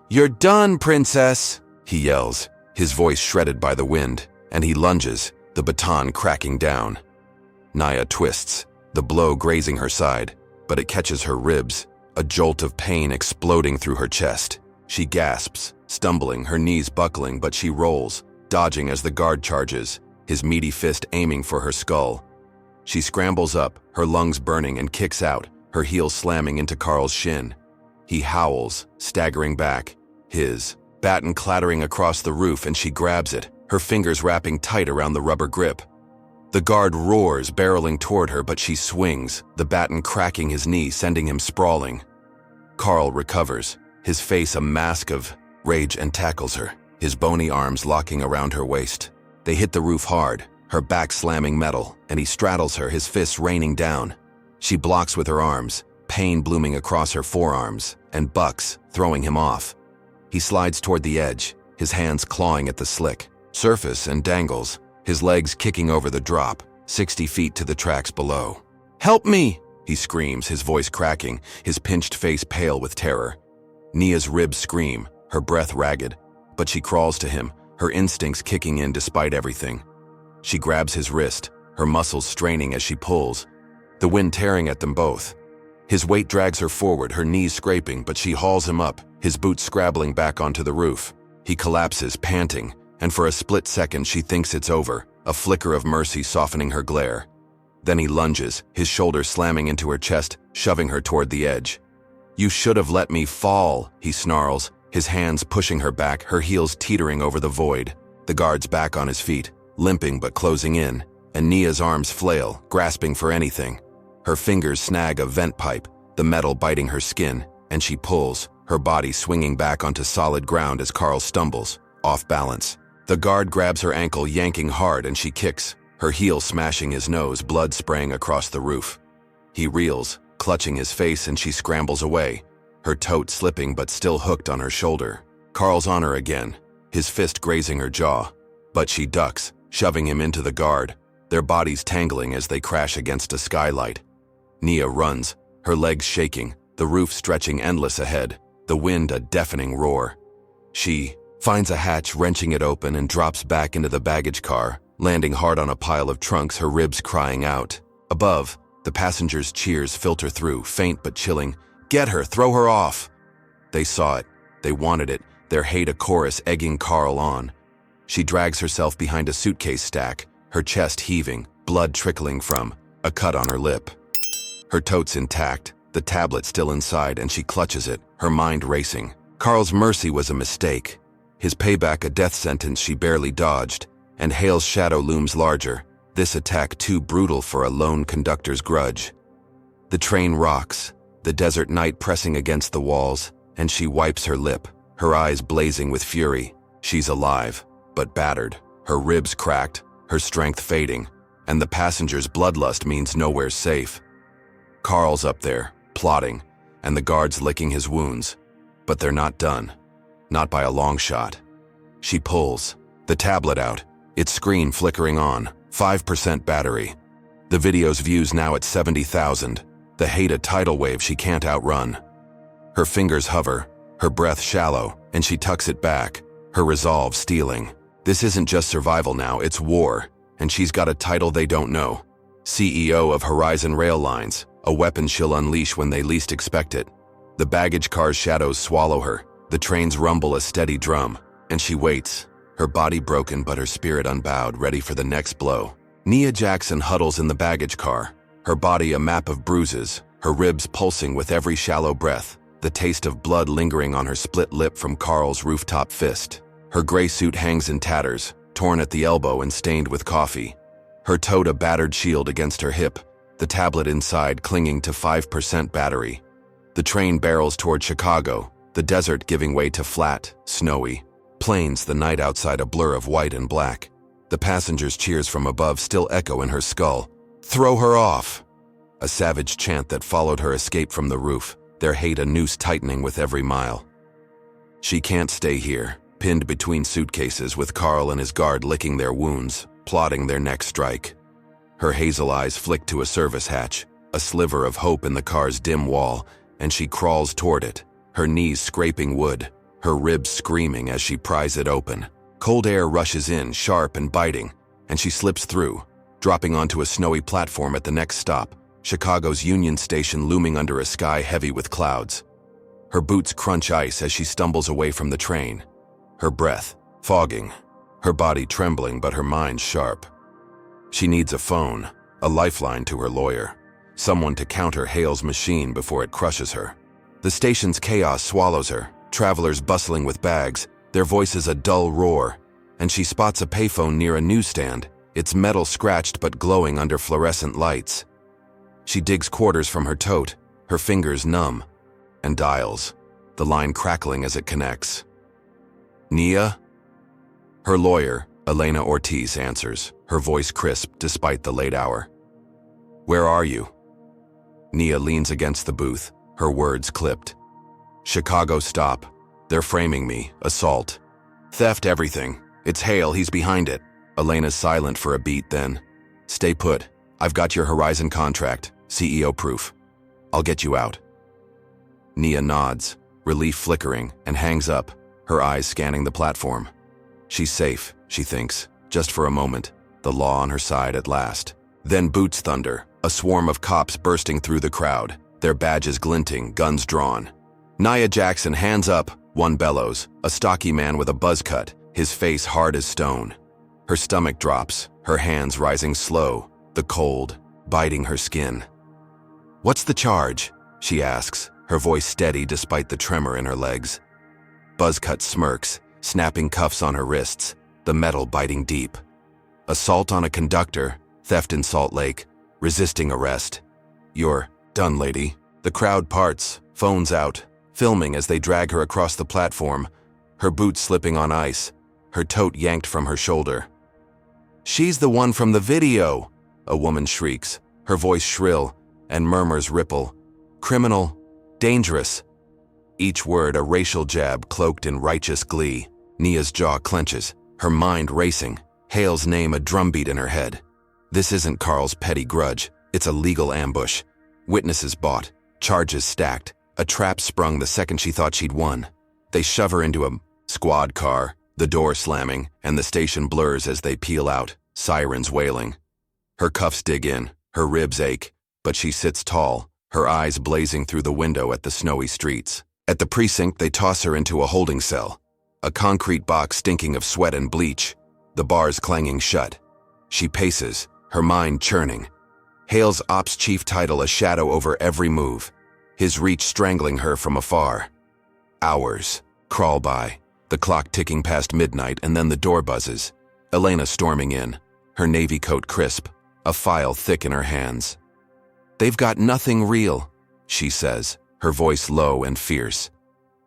"You're done, princess!" he yells, his voice shredded by the wind, and he lunges, the baton cracking down. Nia twists, the blow grazing her side, but it catches her ribs, a jolt of pain exploding through her chest. She gasps, stumbling, her knees buckling, but she rolls, dodging as the guard charges, his meaty fist aiming for her skull. She scrambles up, her lungs burning, and kicks out, her heels slamming into Carl's shin. He howls, staggering back, his baton clattering across the roof, and she grabs it, her fingers wrapping tight around the rubber grip. The guard roars, barreling toward her, but she swings, the baton cracking his knee, sending him sprawling. Carl recovers, his face a mask of rage, and tackles her, his bony arms locking around her waist. They hit the roof hard, her back slamming metal, and he straddles her, his fists raining down. She blocks with her arms, pain blooming across her forearms, and bucks, throwing him off. He slides toward the edge, his hands clawing at the slick surface, and dangles, his legs kicking over the drop, 60 feet to the tracks below. "Help me!" he screams, his voice cracking, his pinched face pale with terror. Nia's ribs scream, her breath ragged, but she crawls to him, her instincts kicking in despite everything. She grabs his wrist, her muscles straining as she pulls, the wind tearing at them both. His weight drags her forward, her knees scraping, but she hauls him up, his boots scrabbling back onto the roof. He collapses, panting, and for a split second she thinks it's over, a flicker of mercy softening her glare. Then he lunges, his shoulder slamming into her chest, shoving her toward the edge. "You should have let me fall," he snarls, his hands pushing her back, her heels teetering over the void. The guard's back on his feet, limping but closing in, and Nia's arms flail, grasping for anything. Her fingers snag a vent pipe, the metal biting her skin, and she pulls, her body swinging back onto solid ground as Carl stumbles, off balance. The guard grabs her ankle, yanking hard, and she kicks, her heel smashing his nose, blood spraying across the roof. He reels, clutching his face, and she scrambles away, her tote slipping but still hooked on her shoulder. Carl's on her again, his fist grazing her jaw, but she ducks, shoving him into the guard, their bodies tangling as they crash against a skylight. Nia runs, her legs shaking, the roof stretching endless ahead, the wind a deafening roar. She finds a hatch, wrenching it open, and drops back into the baggage car, landing hard on a pile of trunks, her ribs crying out. Above, the passengers' cheers filter through, faint but chilling. "Get her, throw her off!" They saw it, they wanted it, their hate a chorus egging Carl on. She drags herself behind a suitcase stack, her chest heaving, blood trickling from a cut on her lip. Her tote's intact, the tablet still inside, and she clutches it, her mind racing. Carl's mercy was a mistake. His payback a death sentence she barely dodged, and Hale's shadow looms larger, this attack too brutal for a lone conductor's grudge. The train rocks, the desert night pressing against the walls, and she wipes her lip, her eyes blazing with fury. She's alive, but battered, her ribs cracked, her strength fading, and the passenger's bloodlust means nowhere safe. Carl's up there, plotting, and the guards licking his wounds. But they're not done. Not by a long shot. She pulls, the tablet out, its screen flickering on, 5% battery. The video's views now at 70,000, the hate a tidal wave she can't outrun. Her fingers hover, her breath shallow, and she tucks it back, her resolve stealing. This isn't just survival now, it's war, and she's got a title they don't know. CEO of Horizon Rail Lines, a weapon she'll unleash when they least expect it. The baggage car's shadows swallow her, the trains rumble a steady drum, and she waits, her body broken but her spirit unbowed, ready for the next blow. Nia Jackson huddles in the baggage car, her body a map of bruises, her ribs pulsing with every shallow breath, the taste of blood lingering on her split lip from Carl's rooftop fist. Her gray suit hangs in tatters, torn at the elbow and stained with coffee. Her tote a battered shield against her hip, the tablet inside clinging to 5% battery. The train barrels toward Chicago, the desert giving way to flat, snowy plains, the night outside a blur of white and black. The passengers' cheers from above still echo in her skull. "Throw her off!" A savage chant that followed her escape from the roof, their hate a noose tightening with every mile. She can't stay here, pinned between suitcases with Carl and his guard licking their wounds, plotting their next strike. Her hazel eyes flick to a service hatch, a sliver of hope in the car's dim wall, and she crawls toward it, her knees scraping wood, her ribs screaming as she pries it open. Cold air rushes in, sharp and biting, and she slips through, dropping onto a snowy platform at the next stop, Chicago's Union Station looming under a sky heavy with clouds. Her boots crunch ice as she stumbles away from the train, her breath fogging, her body trembling but her mind sharp. She needs a phone, a lifeline to her lawyer, someone to counter Hale's machine before it crushes her. The station's chaos swallows her, travelers bustling with bags, their voices a dull roar, and she spots a payphone near a newsstand, its metal scratched but glowing under fluorescent lights. She digs quarters from her tote, her fingers numb, and dials, the line crackling as it connects. "Nia?" Her lawyer, Elena Ortiz, answers, her voice crisp despite the late hour. "Where are you?" Nia leans against the booth, her words clipped. "Chicago stop. They're framing me. Assault. Theft everything. It's Hale, he's behind it." Elena's silent for a beat, then, "Stay put. I've got your Horizon contract, CEO proof. I'll get you out." Nia nods, relief flickering, and hangs up, her eyes scanning the platform. She's safe, she thinks, just for a moment, the law on her side at last. Then boots thunder, a swarm of cops bursting through the crowd, their badges glinting, guns drawn. Nia Jackson, hands up, one bellows, a stocky man with a buzz cut, his face hard as stone. Her stomach drops, her hands rising slow, the cold biting her skin. "What's the charge?" she asks, her voice steady despite the tremor in her legs. Buzzcut smirks, snapping cuffs on her wrists, the metal biting deep. "Assault on a conductor, theft in Salt Lake, resisting arrest. You're done, lady." The crowd parts, phones out, filming as they drag her across the platform, her boots slipping on ice, her tote yanked from her shoulder. "She's the one from the video!" a woman shrieks, her voice shrill, and murmurs ripple. "Criminal, dangerous." Each word a racial jab cloaked in righteous glee. Nia's jaw clenches, her mind racing, Hale's name a drumbeat in her head. This isn't Carl's petty grudge, it's a legal ambush. Witnesses bought, charges stacked, a trap sprung the second she thought she'd won. They shove her into a squad car, the door slamming, and the station blurs as they peel out, sirens wailing. Her cuffs dig in, her ribs ache, but she sits tall, her eyes blazing through the window at the snowy streets. At the precinct, they toss her into a holding cell. A concrete box stinking of sweat and bleach, the bars clanging shut. She paces, her mind churning. Hale's ops chief title a shadow over every move, his reach strangling her from afar. Hours crawl by, the clock ticking past midnight, and then the door buzzes. Elena storming in, her navy coat crisp, a file thick in her hands. "They've got nothing real," she says, her voice low and fierce.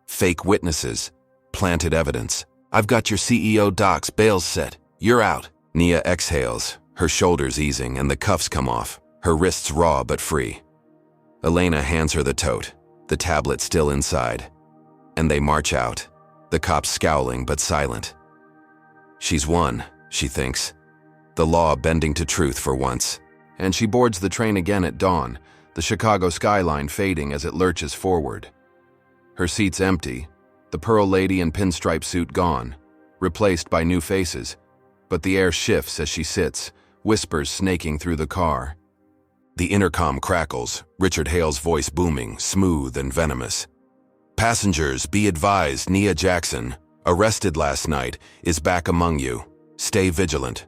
"Fake witnesses, planted evidence. I've got your CEO docs, bail's set. You're out." Nia exhales, her shoulders easing, and the cuffs come off, her wrists raw but free. Elena hands her the tote, the tablet still inside. And they march out, the cops scowling but silent. She's won, she thinks. The law bending to truth for once. And she boards the train again at dawn, the Chicago skyline fading as it lurches forward. Her seat's empty, the pearl lady in pinstripe suit gone, replaced by new faces, but the air shifts as she sits, whispers snaking through the car. The intercom crackles, Richard Hale's voice booming, smooth and venomous. "Passengers, be advised, Nia Jackson, arrested last night, is back among you. Stay vigilant."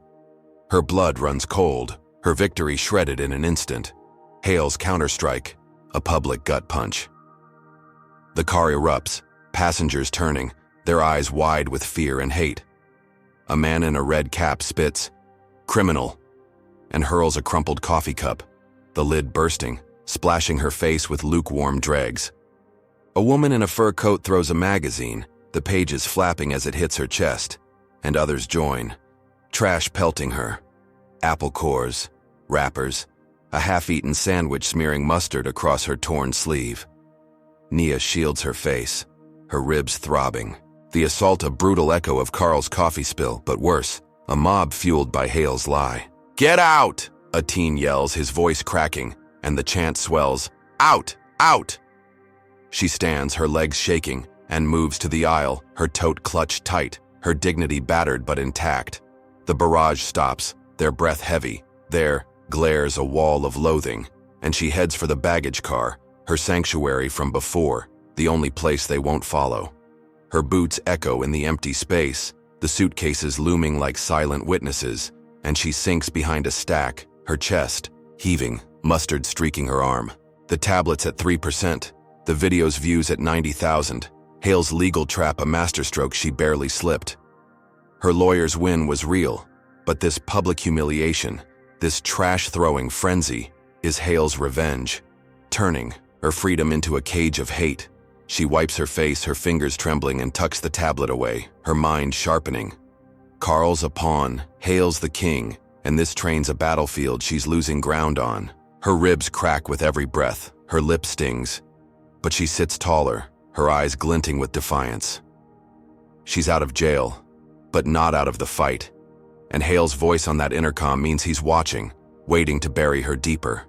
Her blood runs cold, her victory shredded in an instant. Hale's counterstrike, a public gut punch. The car erupts, passengers turning, their eyes wide with fear and hate. A man in a red cap spits, "Criminal," and hurls a crumpled coffee cup, the lid bursting, splashing her face with lukewarm dregs. A woman in a fur coat throws a magazine, the pages flapping as it hits her chest, and others join, trash pelting her. Apple cores, wrappers, a half-eaten sandwich smearing mustard across her torn sleeve. Nia shields her face, her ribs throbbing. The assault a brutal echo of Carl's coffee spill, but worse, a mob fueled by Hale's lie. "Get out!" a teen yells, his voice cracking, and the chant swells, "Out! Out!" She stands, her legs shaking, and moves to the aisle, her tote clutched tight, her dignity battered but intact. The barrage stops, their breath heavy. There glares a wall of loathing, and she heads for the baggage car, her sanctuary from before, the only place they won't follow. Her boots echo in the empty space, the suitcases looming like silent witnesses, and she sinks behind a stack, her chest heaving, mustard streaking her arm. The tablet's at 3%, the video's views at 90,000. Hale's legal trap a masterstroke she barely slipped. Her lawyer's win was real, but this public humiliation, this trash-throwing frenzy, is Hale's revenge. Turning her freedom into a cage of hate. She wipes her face, her fingers trembling, and tucks the tablet away, her mind sharpening. Carl's a pawn, Hale's the king, and this train's a battlefield she's losing ground on. Her ribs crack with every breath, her lip stings. But she sits taller, her eyes glinting with defiance. She's out of jail, but not out of the fight. And Hale's voice on that intercom means he's watching, waiting to bury her deeper.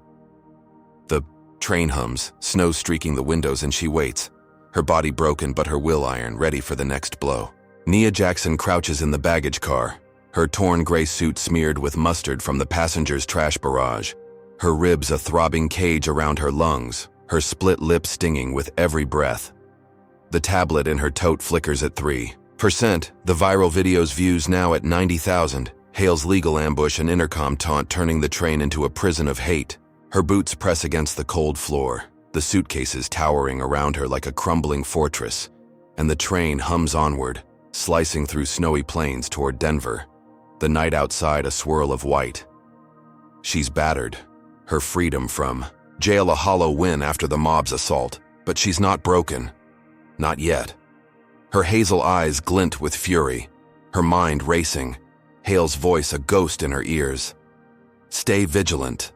The train hums, snow streaking the windows, and she waits, her body broken but her will iron ready for the next blow. Nia Jackson crouches in the baggage car, her torn gray suit smeared with mustard from the passengers' trash barrage, her ribs a throbbing cage around her lungs, her split lip stinging with every breath. The tablet in her tote flickers at 3%, the viral video's views now at 90,000, Hale's legal ambush and intercom taunt turning the train into a prison of hate. Her boots press against the cold floor, the suitcases towering around her like a crumbling fortress, and the train hums onward, slicing through snowy plains toward Denver, the night outside a swirl of white. She's battered, her freedom from jail a hollow win after the mob's assault, but she's not broken. Not yet. Her hazel eyes glint with fury, her mind racing, Hale's voice a ghost in her ears. Stay vigilant.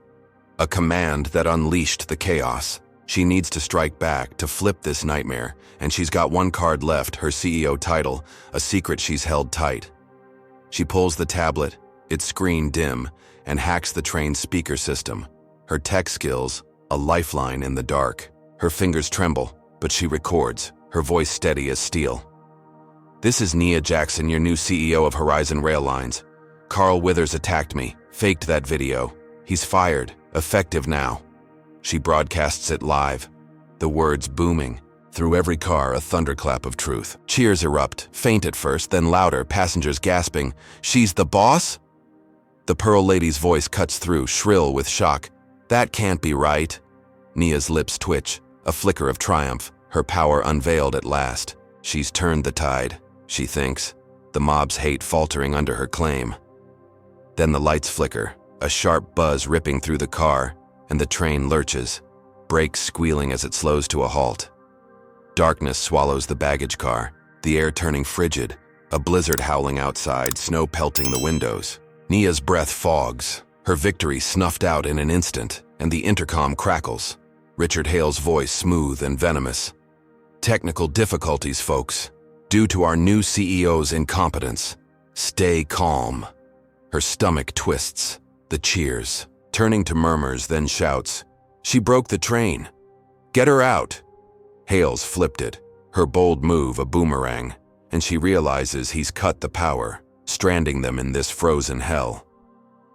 A command that unleashed the chaos. She needs to strike back, to flip this nightmare, and she's got one card left, her CEO title, a secret she's held tight. She pulls the tablet, its screen dim, and hacks the train's speaker system. Her tech skills, a lifeline in the dark. Her fingers tremble, but she records, her voice steady as steel. "This is Nia Jackson, your new CEO of Horizon Rail Lines. Carl Withers attacked me, faked that video. He's fired, effective now." She broadcasts it live, the words booming, Through every car, a thunderclap of truth. Cheers erupt, faint at first, then louder, passengers gasping, "She's the boss?" The Pearl Lady's voice cuts through, shrill with shock. "That can't be right." Nia's lips twitch, a flicker of triumph, her power unveiled at last. She's turned the tide, she thinks, the mob's hate faltering under her claim. Then the lights flicker, a sharp buzz ripping through the car, and the train lurches, brakes squealing as it slows to a halt. Darkness swallows the baggage car, the air turning frigid, a blizzard howling outside, snow pelting the windows. Nia's breath fogs, her victory snuffed out in an instant, and the intercom crackles. Richard Hale's voice smooth and venomous. "Technical difficulties, folks. Due to our new CEO's incompetence. Stay calm." Her stomach twists, the cheers, turning to murmurs, then shouts, "She broke the train. Get her out." Hales flipped it, her bold move a boomerang, and she realizes he's cut the power, stranding them in this frozen hell.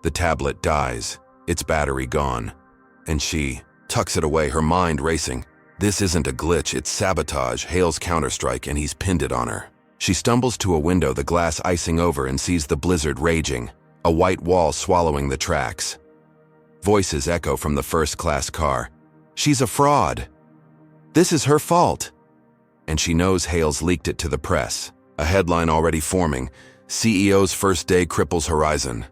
The tablet dies, its battery gone, and she tucks it away, her mind racing. This isn't a glitch, it's sabotage, Hale's counterstrike, and he's pinned it on her. She stumbles to a window, the glass icing over, and sees the blizzard raging, a white wall swallowing the tracks. Voices echo from the first-class car. "She's a fraud. This is her fault." And she knows Hales leaked it to the press, a headline already forming, "CEO's first day cripples Horizon."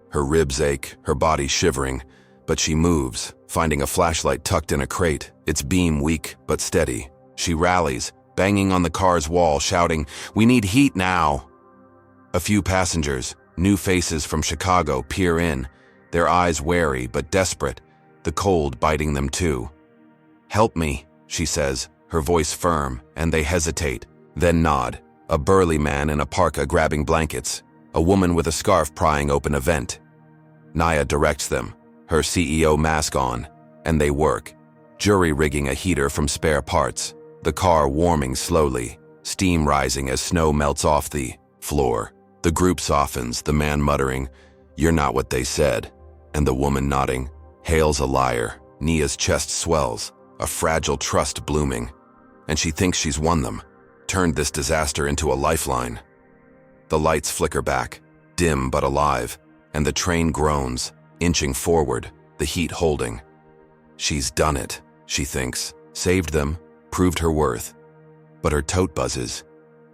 Her ribs ache, her body shivering, but she moves, finding a flashlight tucked in a crate, its beam weak but steady. She rallies, banging on the car's wall, shouting, "We need heat now!" A few passengers, new faces from Chicago, peer in, their eyes wary but desperate, the cold biting them too. "Help me," she says, her voice firm, and they hesitate, then nod. A burly man in a parka grabbing blankets, a woman with a scarf prying open a vent. Nia directs them, her CEO mask on, and they work, jury-rigging a heater from spare parts, the car warming slowly, steam rising as snow melts off the floor. The group softens, the man muttering, "You're not what they said," and the woman nodding, "Hale's a liar." Nia's chest swells, a fragile trust blooming, and she thinks she's won them, turned this disaster into a lifeline. The lights flicker back, dim but alive, and the train groans, inching forward, the heat holding. She's done it, she thinks, saved them, proved her worth. But her tote buzzes.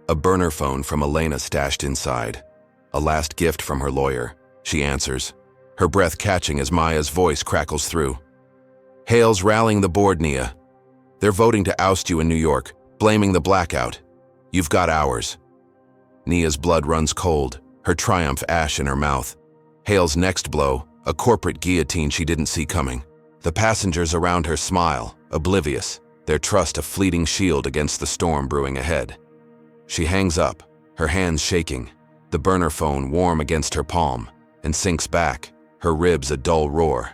A burner phone from Elena stashed inside. A last gift from her lawyer. She answers, her breath catching as Maya's voice crackles through. "Hale's rallying the board, Nia. They're voting to oust you in New York, blaming the blackout. You've got hours." Nia's blood runs cold, her triumph ash in her mouth. Hale's next blow, a corporate guillotine she didn't see coming. The passengers around her smile, oblivious, their trust a fleeting shield against the storm brewing ahead. She hangs up, her hands shaking, the burner phone warm against her palm, and sinks back, her ribs a dull roar.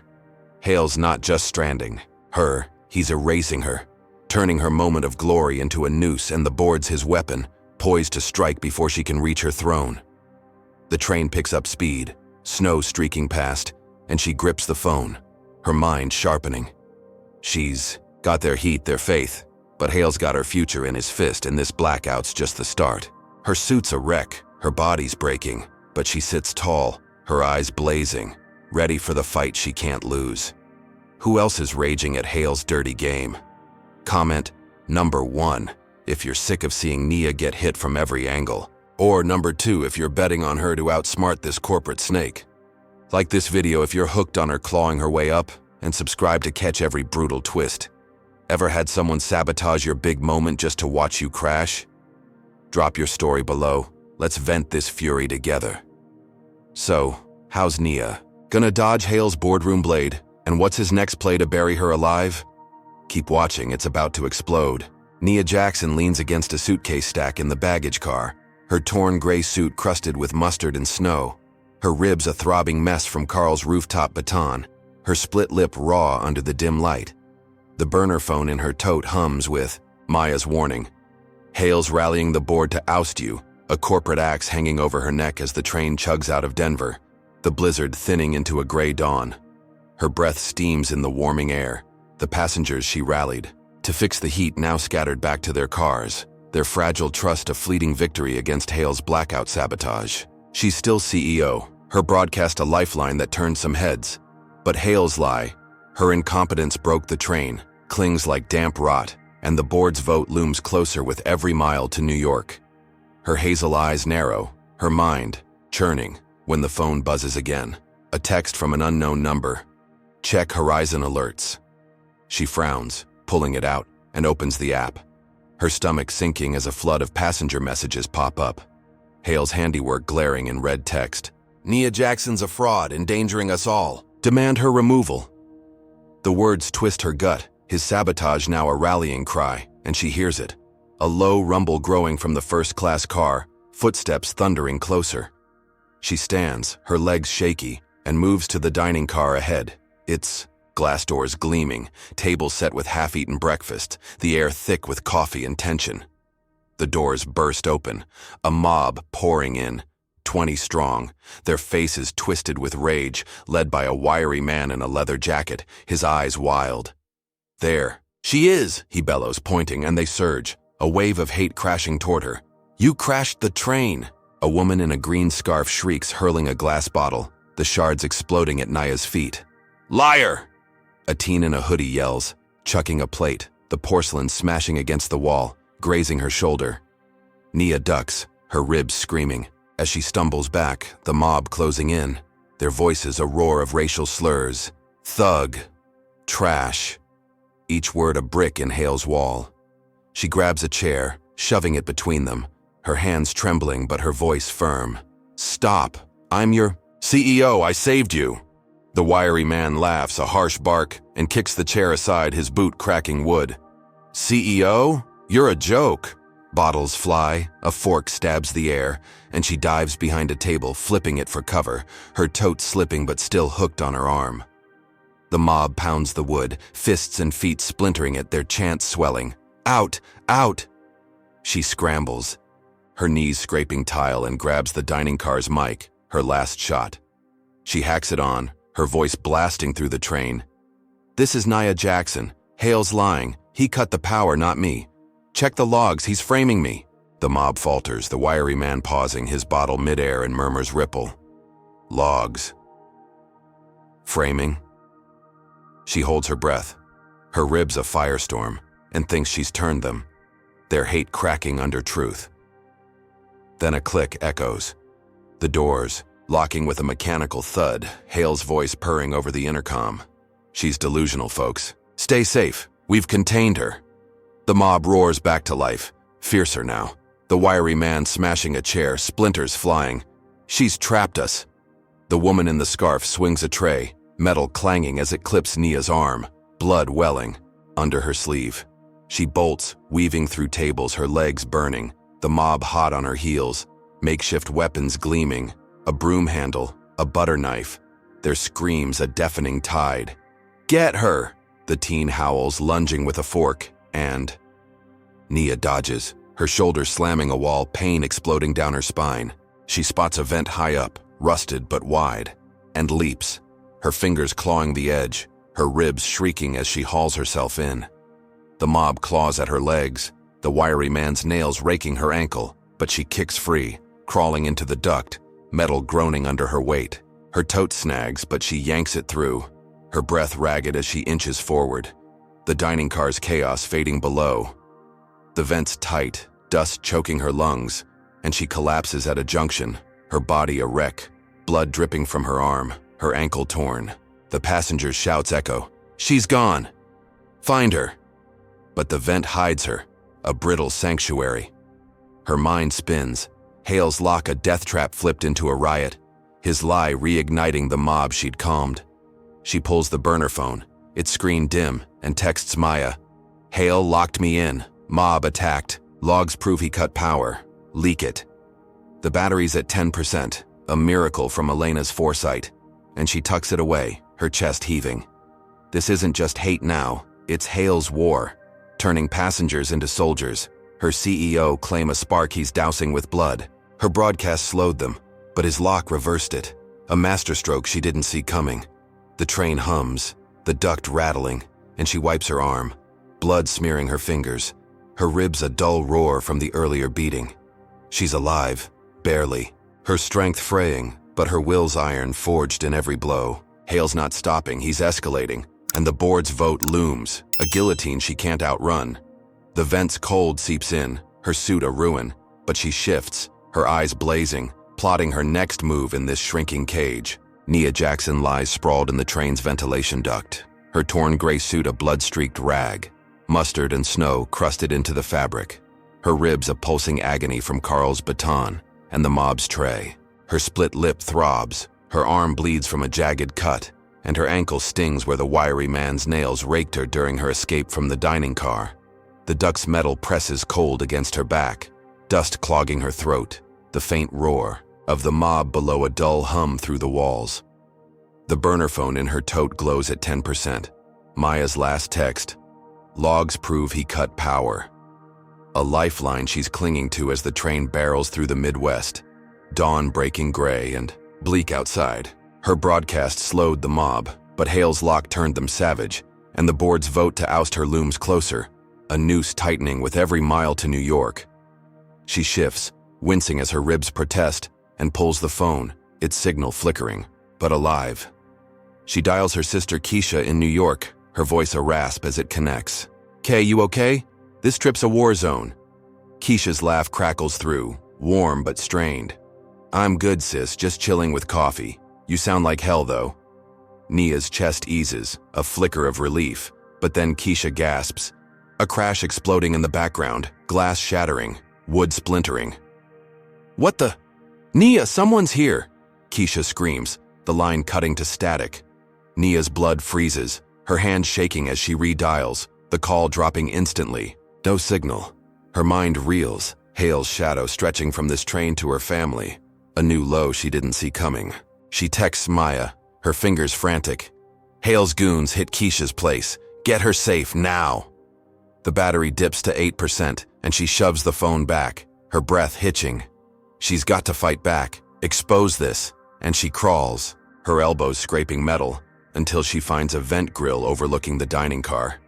Hale's not just stranding her, he's erasing her, turning her moment of glory into a noose, and the board's his weapon, poised to strike before she can reach her throne. The train picks up speed, snow streaking past, and she grips the phone, her mind sharpening. She's got their heat, their faith, but Hale's got her future in his fist, and this blackout's just the start. Her suit's a wreck, her body's breaking, but she sits tall, her eyes blazing, ready for the fight she can't lose. Who else is raging at Hale's dirty game? Comment number 1 if you're sick of seeing Nia get hit from every angle, or number 2 if you're betting on her to outsmart this corporate snake. Like this video if you're hooked on her clawing her way up, and subscribe to catch every brutal twist. Ever had someone sabotage your big moment just to watch you crash? Drop your story below. Let's vent this fury together. So, how's Nia? Gonna dodge Hale's boardroom blade? And what's his next play to bury her alive? Keep watching, it's about to explode. Nia Jackson leans against a suitcase stack in the baggage car, her torn gray suit crusted with mustard and snow, her ribs a throbbing mess from Carl's rooftop baton, her split lip raw under the dim light. The burner phone in her tote hums with Maya's warning. Hale's rallying the board to oust you, a corporate axe hanging over her neck as the train chugs out of Denver, the blizzard thinning into a gray dawn. Her breath steams in the warming air, the passengers she rallied, to fix the heat now scattered back to their cars, their fragile trust a fleeting victory against Hale's blackout sabotage. She's still CEO, her broadcast a lifeline that turned some heads. But Hale's lie, her incompetence broke the train, clings like damp rot, and the board's vote looms closer with every mile to New York. Her hazel eyes narrow, her mind churning, when the phone buzzes again. A text from an unknown number. Check Horizon alerts. She frowns, pulling it out, and opens the app. Her stomach sinking as a flood of passenger messages pop up. Hale's handiwork glaring in red text. Nia Jackson's a fraud, endangering us all. Demand her removal. The words twist her gut, his sabotage now a rallying cry, and she hears it. A low rumble growing from the first-class car, footsteps thundering closer. She stands, her legs shaky, and moves to the dining car ahead. It's glass doors gleaming, table set with half-eaten breakfast, the air thick with coffee and tension. The doors burst open, a mob pouring in, 20 strong, their faces twisted with rage, led by a wiry man in a leather jacket, his eyes wild. There, she is, he bellows, pointing, and they surge, a wave of hate crashing toward her. You crashed the train! A woman in a green scarf shrieks, hurling a glass bottle, the shards exploding at Nia's feet. Liar! A teen in a hoodie yells, chucking a plate, the porcelain smashing against the wall, grazing her shoulder. Nia ducks, her ribs screaming. As she stumbles back, the mob closing in, their voices a roar of racial slurs. Thug. Trash. Each word a brick in Hale's wall. She grabs a chair, shoving it between them, her hands trembling but her voice firm. Stop. I'm your CEO, I saved you. The wiry man laughs, a harsh bark, and kicks the chair aside, his boot cracking wood. CEO? You're a joke. Bottles fly, a fork stabs the air, and she dives behind a table, flipping it for cover, her tote slipping but still hooked on her arm. The mob pounds the wood, fists and feet splintering it, their chants swelling. Out! Out! She scrambles, her knees scraping tile, and grabs the dining car's mic, her last shot. She hacks it on, her voice blasting through the train. This is Nia Jackson. Hale's lying. He cut the power, not me. Check the logs, he's framing me. The mob falters, the wiry man pausing, his bottle midair, and murmurs ripple. Logs. Framing. She holds her breath, her ribs a firestorm, and thinks she's turned them, their hate cracking under truth. Then a click echoes. The doors, locking with a mechanical thud, Hale's voice purring over the intercom. She's delusional, folks. Stay safe. We've contained her. The mob roars back to life, fiercer now. The wiry man smashing a chair, splinters flying. She's trapped us. The woman in the scarf swings a tray, metal clanging as it clips Nia's arm, blood welling under her sleeve. She bolts, weaving through tables, her legs burning, the mob hot on her heels, makeshift weapons gleaming, a broom handle, a butter knife, their screams a deafening tide. Get her! The teen howls, lunging with a fork, and Nia dodges, her shoulder slamming a wall, pain exploding down her spine. She spots a vent high up, rusted but wide, and leaps, her fingers clawing the edge, her ribs shrieking as she hauls herself in. The mob claws at her legs, the wiry man's nails raking her ankle, but she kicks free, crawling into the duct, metal groaning under her weight. Her tote snags, but she yanks it through, her breath ragged as she inches forward, the dining car's chaos fading below. The vents tight, dust choking her lungs, and she collapses at a junction, her body a wreck, blood dripping from her arm, her ankle torn. The passenger's shouts echo. She's gone! Find her! But the vent hides her, a brittle sanctuary. Her mind spins, Hale's lock a death trap flipped into a riot, his lie reigniting the mob she'd calmed. She pulls the burner phone, its screen dim, and texts Maya. Hale locked me in, mob attacked, logs prove he cut power, leak it. The battery's at 10%, a miracle from Elena's foresight, and she tucks it away, her chest heaving. This isn't just hate now, it's Hale's war, turning passengers into soldiers. Her CEO claim a spark he's dousing with blood. Her broadcast slowed them, but his lock reversed it, a masterstroke she didn't see coming. The train hums, the duct rattling, and she wipes her arm. blood smearing her fingers, her ribs a dull roar from the earlier beating. She's alive, barely, her strength fraying, but her will's iron forged in every blow. Hale's not stopping, he's escalating, and the board's vote looms, a guillotine she can't outrun. The vent's cold seeps in, her suit a ruin, but she shifts, her eyes blazing, plotting her next move in this shrinking cage. Nia Jackson lies sprawled in the train's ventilation duct, her torn gray suit a blood-streaked rag, mustard and snow crusted into the fabric, her ribs a pulsing agony from Carl's baton and the mob's tray. Her split lip throbs, her arm bleeds from a jagged cut, and her ankle stings where the wiry man's nails raked her during her escape from the dining car. The duct's metal presses cold against her back, dust clogging her throat, the faint roar of the mob below a dull hum through the walls. The burner phone in her tote glows at 10%. Maya's last text. Logs prove he cut power. A lifeline she's clinging to as the train barrels through the Midwest. Dawn breaking gray and bleak outside. Her broadcast slowed the mob, but Hale's lock turned them savage, and the board's vote to oust her looms closer, a noose tightening with every mile to New York. She shifts, wincing as her ribs protest, and pulls the phone, its signal flickering, but alive. She dials her sister Keisha in New York, her voice a rasp as it connects. "Kay, you okay? This trip's a war zone." Keisha's laugh crackles through, warm but strained. "I'm good, sis, just chilling with coffee. You sound like hell, though." Nia's chest eases, a flicker of relief, but then Keisha gasps. A crash exploding in the background, glass shattering, wood splintering. "What the? Nia, someone's here!" Keisha screams, the line cutting to static. Nia's blood freezes, her hand shaking as she redials, the call dropping instantly. No signal. Her mind reels, Hale's shadow stretching from this train to her family. A new low she didn't see coming. She texts Maya, her fingers frantic. "Hale's goons hit Keisha's place. Get her safe now." The battery dips to 8%, and she shoves the phone back, her breath hitching. She's got to fight back, expose this, and she crawls, her elbows scraping metal, until she finds a vent grill overlooking the dining car.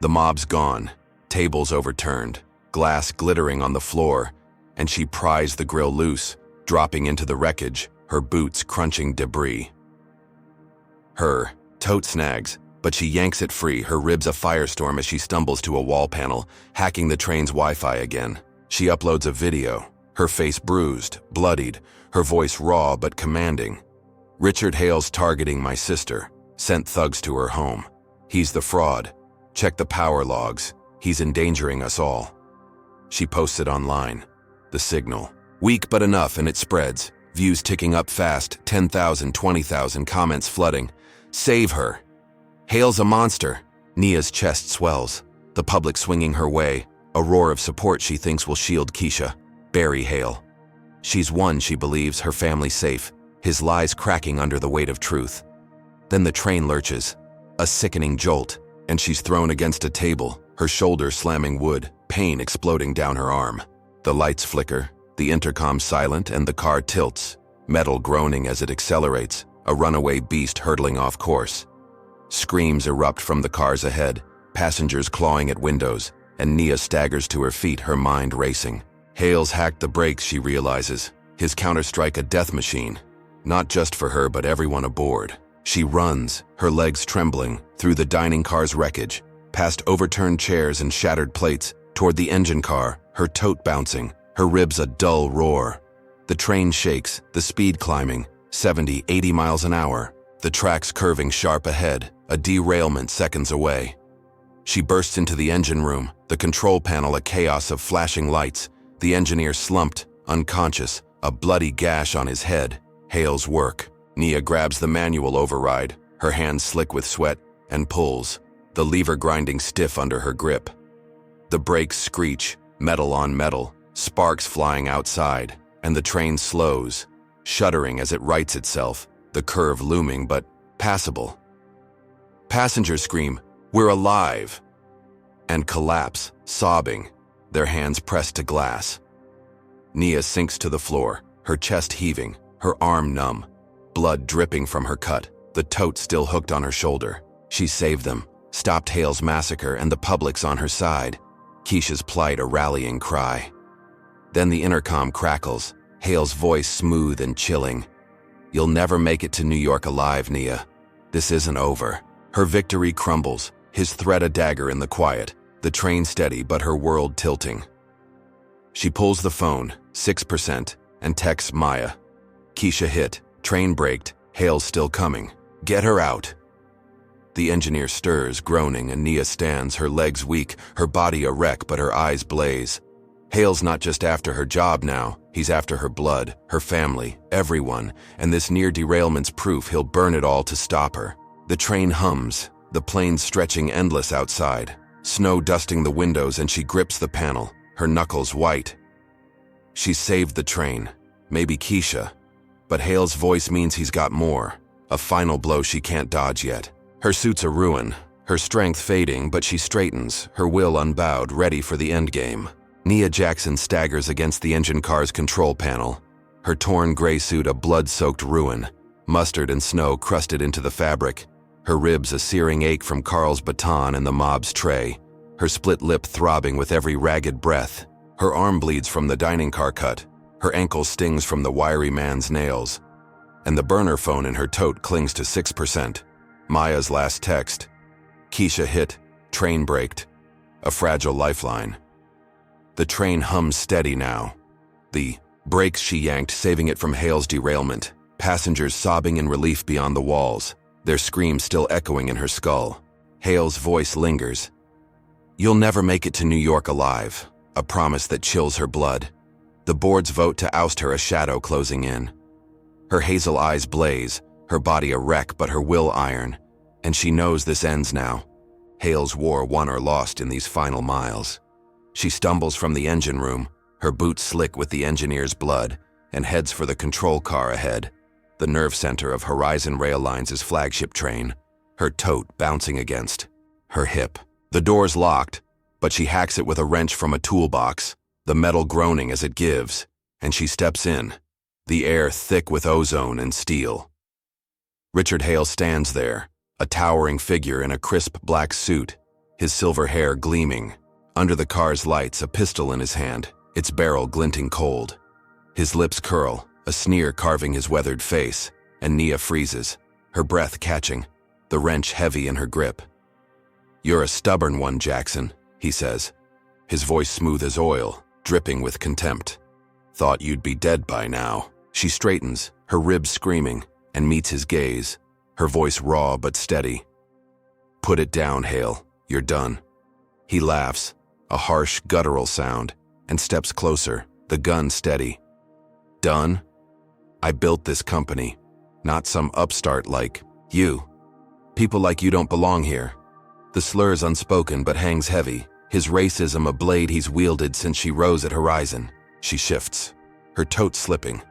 The mob's gone, tables overturned, glass glittering on the floor, and she pries the grill loose, dropping into the wreckage, her boots crunching debris. Her tote snags, but she yanks it free, her ribs a firestorm as she stumbles to a wall panel, hacking the train's Wi-Fi again. She uploads a video, her face bruised, bloodied, her voice raw but commanding. "Richard Hale's targeting my sister. Sent thugs to her home. He's the fraud. Check the power logs. He's endangering us all." She posts it online. The signal. Weak but enough, and it spreads. Views ticking up fast, 10,000, 20,000, comments flooding. "Save her. Hale's a monster." Nia's chest swells, the public swinging her way, a roar of support she thinks will shield Keisha. Bury Hale. She's won, she believes, her family safe, his lies cracking under the weight of truth. Then the train lurches, a sickening jolt, and she's thrown against a table, her shoulder slamming wood, pain exploding down her arm. The lights flicker, the intercom silent, and the car tilts, metal groaning as it accelerates, a runaway beast hurtling off course. Screams erupt from the cars ahead, passengers clawing at windows, and Nia staggers to her feet, her mind racing. Hale's hacked the brakes, she realizes, his counterstrike a death machine, not just for her but everyone aboard. She runs, her legs trembling, through the dining car's wreckage, past overturned chairs and shattered plates, toward the engine car, her tote bouncing, her ribs a dull roar. The train shakes, the speed climbing, 70, 80 miles an hour, the tracks curving sharp ahead, a derailment seconds away. She bursts into the engine room, the control panel a chaos of flashing lights, the engineer slumped, unconscious, a bloody gash on his head. Hale's work. Nia grabs the manual override, her hands slick with sweat, and pulls, the lever grinding stiff under her grip. The brakes screech, metal on metal, sparks flying outside, and the train slows, shuddering as it rights itself, the curve looming but passable. Passengers scream, "We're alive!" and collapse, sobbing, their hands pressed to glass. Nia sinks to the floor, her chest heaving, her arm numb, blood dripping from her cut, the tote still hooked on her shoulder. She saved them, stopped Hale's massacre, and the public's on her side. Keisha's plight a rallying cry. Then the intercom crackles, Hale's voice smooth and chilling. "You'll never make it to New York alive, Nia. This isn't over." Her victory crumbles, his threat a dagger in the quiet, the train steady but her world tilting. She pulls the phone, 6%, and texts Maya. "Keisha hit, train braked, Hale's still coming. Get her out." The engineer stirs, groaning, and Nia stands, her legs weak, her body a wreck but her eyes blaze. Hale's not just after her job now, he's after her blood, her family, everyone, and this near derailment's proof he'll burn it all to stop her. The train hums, the planes stretching endless outside, snow dusting the windows, and she grips the panel, her knuckles white. She's saved the train, maybe Keisha, but Hale's voice means he's got more, a final blow she can't dodge yet. Her suit's a ruin, her strength fading, but she straightens, her will unbowed, ready for the endgame. Nia Jackson staggers against the engine car's control panel, her torn gray suit a blood-soaked ruin, mustard and snow crusted into the fabric, her ribs a searing ache from Carl's baton and the mob's tray, her split lip throbbing with every ragged breath. Her arm bleeds from the dining car cut, her ankle stings from the wiry man's nails, and the burner phone in her tote clings to 6%. Maya's last text. Keisha hit, train braked, a fragile lifeline. The train hums steady now. The brakes she yanked, saving it from Hale's derailment. Passengers sobbing in relief beyond the walls, their screams still echoing in her skull. Hale's voice lingers. "You'll never make it to New York alive," a promise that chills her blood. The board's vote to oust her a shadow closing in. Her hazel eyes blaze, her body a wreck but her will iron, and she knows this ends now. Hale's war won or lost in these final miles. She stumbles from the engine room, her boots slick with the engineer's blood, and heads for the control car ahead, the nerve center of Horizon Rail Lines' flagship train, her tote bouncing against her hip. The door's locked, but she hacks it with a wrench from a toolbox, the metal groaning as it gives, and she steps in, the air thick with ozone and steel. Richard Hale stands there, a towering figure in a crisp black suit, his silver hair gleaming. Under the car's lights, a pistol in his hand, its barrel glinting cold. His lips curl, a sneer carving his weathered face, and Nia freezes, her breath catching, the wrench heavy in her grip. "You're a stubborn one, Jackson," he says, his voice smooth as oil, dripping with contempt. "Thought you'd be dead by now." She straightens, her ribs screaming, and meets his gaze, her voice raw but steady. "Put it down, Hale. You're done." He laughs, a harsh, guttural sound, and steps closer, the gun steady. "Done? I built this company, not some upstart like you. People like you don't belong here." The slur's unspoken but hangs heavy, his racism a blade he's wielded since she rose at Horizon. She shifts, her tote slipping,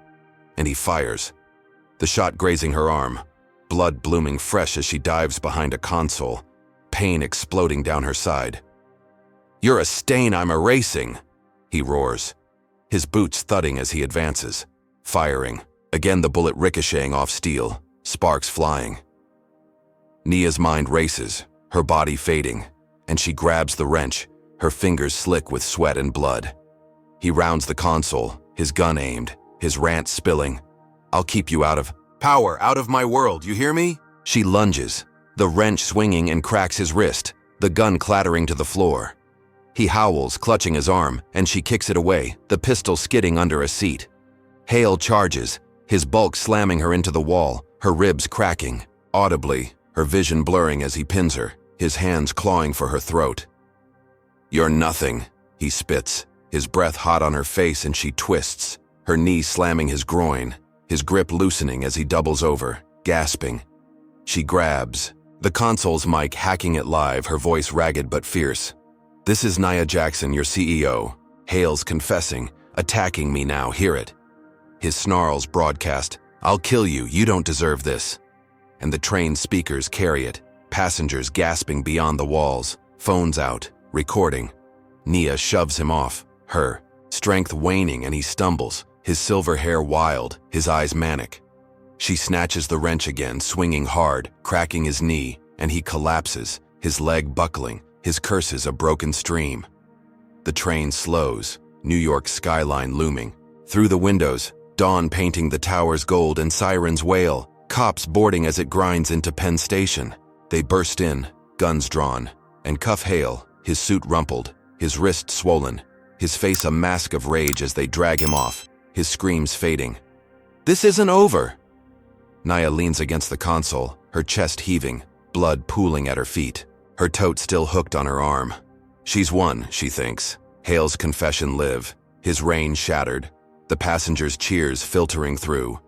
and he fires. The shot grazing her arm, blood blooming fresh as she dives behind a console, pain exploding down her side. "You're a stain I'm erasing," he roars, his boots thudding as he advances, firing, again the bullet ricocheting off steel, sparks flying. Nia's mind races, her body fading, and she grabs the wrench, her fingers slick with sweat and blood. He rounds the console, his gun aimed, his rant spilling. "I'll keep you out of my world, you hear me?" She lunges, the wrench swinging and cracks his wrist, the gun clattering to the floor. He howls, clutching his arm, and she kicks it away, the pistol skidding under a seat. Hale charges, his bulk slamming her into the wall, her ribs cracking, audibly, her vision blurring as he pins her, his hands clawing for her throat. "You're nothing," he spits, his breath hot on her face, and she twists, her knee slamming his groin, his grip loosening as he doubles over, gasping. She grabs, the console's mic hacking it live, her voice ragged but fierce. "This is Nia Jackson, your CEO. Hale's confessing, attacking me now, hear it." His snarls broadcast, "I'll kill you, you don't deserve this." And the train speakers carry it, passengers gasping beyond the walls, phones out, recording. Nia shoves him off, her strength waning, and he stumbles, his silver hair wild, his eyes manic. She snatches the wrench again, swinging hard, cracking his knee, and he collapses, his leg buckling, his curses a broken stream. The train slows, New York's skyline looming. Through the windows, dawn painting the towers gold and sirens wail, cops boarding as it grinds into Penn Station. They burst in, guns drawn, and cuff Hale, his suit rumpled, his wrist swollen, his face a mask of rage as they drag him off, his screams fading. "This isn't over!" Nia leans against the console, her chest heaving, blood pooling at her feet, her tote still hooked on her arm. She's won, she thinks. Hale's confession live, his reign shattered, the passengers' cheers filtering through.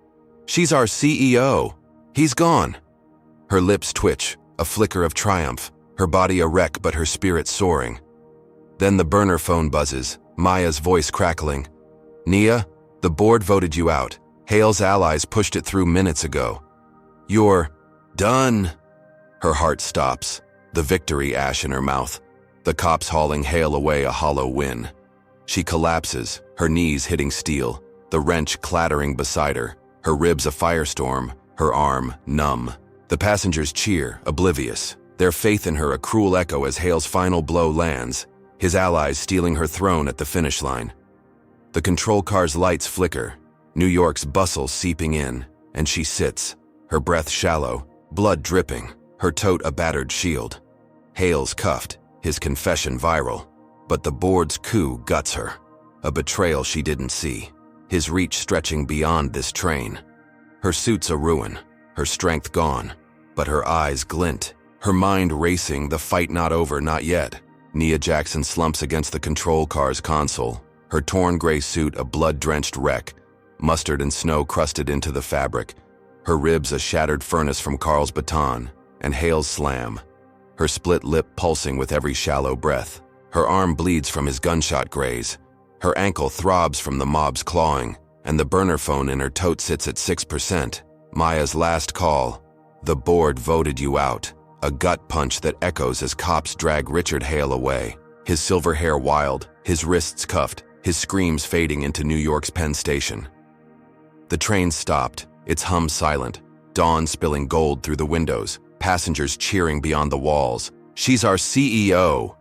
"She's our CEO! He's gone!" Her lips twitch, a flicker of triumph, her body a wreck but her spirit soaring. Then the burner phone buzzes, Maya's voice crackling. "Nia, the board voted you out. Hale's allies pushed it through minutes ago. You're done." Her heart stops, the victory ash in her mouth, the cops hauling Hale away a hollow win. She collapses, her knees hitting steel, the wrench clattering beside her, her ribs a firestorm, her arm numb. The passengers cheer, oblivious, their faith in her a cruel echo as Hale's final blow lands, his allies stealing her throne at the finish line. The control car's lights flicker, New York's bustle seeping in, and she sits, her breath shallow, blood dripping, her tote a battered shield. Hale's cuffed, his confession viral, but the board's coup guts her, a betrayal she didn't see, his reach stretching beyond this train. Her suit's a ruin, her strength gone, but her eyes glint, her mind racing, the fight not over, not yet. Nia Jackson slumps against the control car's console, her torn gray suit a blood-drenched wreck, mustard and snow crusted into the fabric, her ribs a shattered furnace from Carl's baton, and Hale's slam, her split lip pulsing with every shallow breath. Her arm bleeds from his gunshot graze, her ankle throbs from the mob's clawing, and the burner phone in her tote sits at 6%. Maya's last call. The board voted you out. A gut punch that echoes as cops drag Richard Hale away, his silver hair wild, his wrists cuffed, his screams fading into New York's Penn Station. The train stopped, its hum silent, dawn spilling gold through the windows, passengers cheering beyond the walls. "She's our CEO!"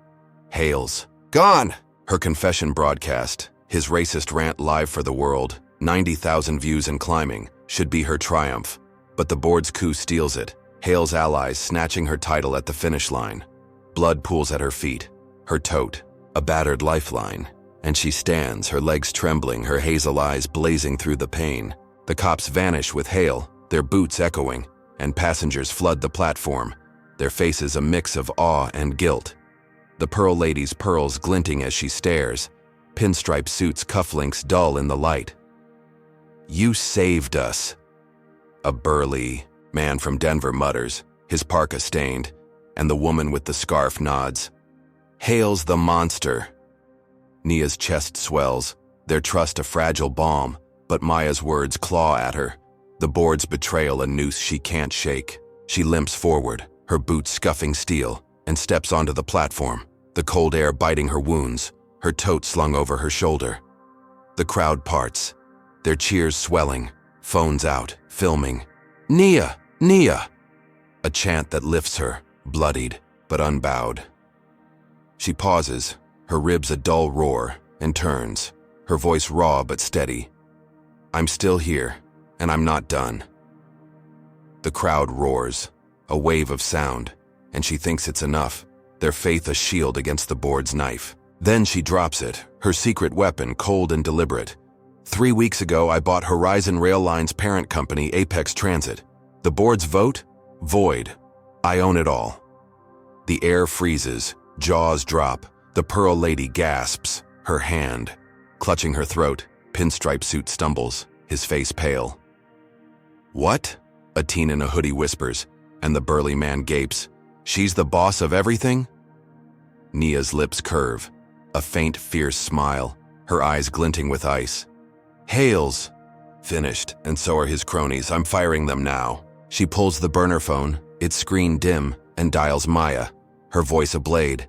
Hale's gone! Her confession broadcast, his racist rant live for the world, 90,000 views and climbing, should be her triumph. But the board's coup steals it, Hale's allies snatching her title at the finish line. Blood pools at her feet, her tote, a battered lifeline, and she stands, her legs trembling, her hazel eyes blazing through the pain. The cops vanish with Hale, their boots echoing, and passengers flood the platform, their faces a mix of awe and guilt. The Pearl Lady's pearls glinting as she stares, pinstripe suits cufflinks dull in the light. "You saved us," a burly man from Denver mutters, his parka stained, and the woman with the scarf nods. "Hale's the monster." Nia's chest swells, their trust a fragile balm, but Maya's words claw at her. The board's betrayal a noose she can't shake. She limps forward, her boots scuffing steel, and steps onto the platform, the cold air biting her wounds, her tote slung over her shoulder. The crowd parts, their cheers swelling, phones out, filming. "Nia! Nia!" A chant that lifts her, bloodied but unbowed. She pauses, her ribs a dull roar, and turns, her voice raw but steady. "I'm still here, and I'm not done." The crowd roars, a wave of sound, and she thinks it's enough, their faith a shield against the board's knife. Then she drops it, her secret weapon cold and deliberate. "3 weeks ago, I bought Horizon Rail Line's parent company, Apex Transit. The board's vote? Void. I own it all." The air freezes, jaws drop, the Pearl Lady gasps, her hand. Clutching her throat, pinstripe suit stumbles, his face pale. "What?" a teen in a hoodie whispers, and the burly man gapes. "She's the boss of everything?" Nia's lips curve, a faint, fierce smile, her eyes glinting with ice. "Hale's finished, and so are his cronies. I'm firing them now." She pulls the burner phone, its screen dim, and dials Maya, her voice a blade.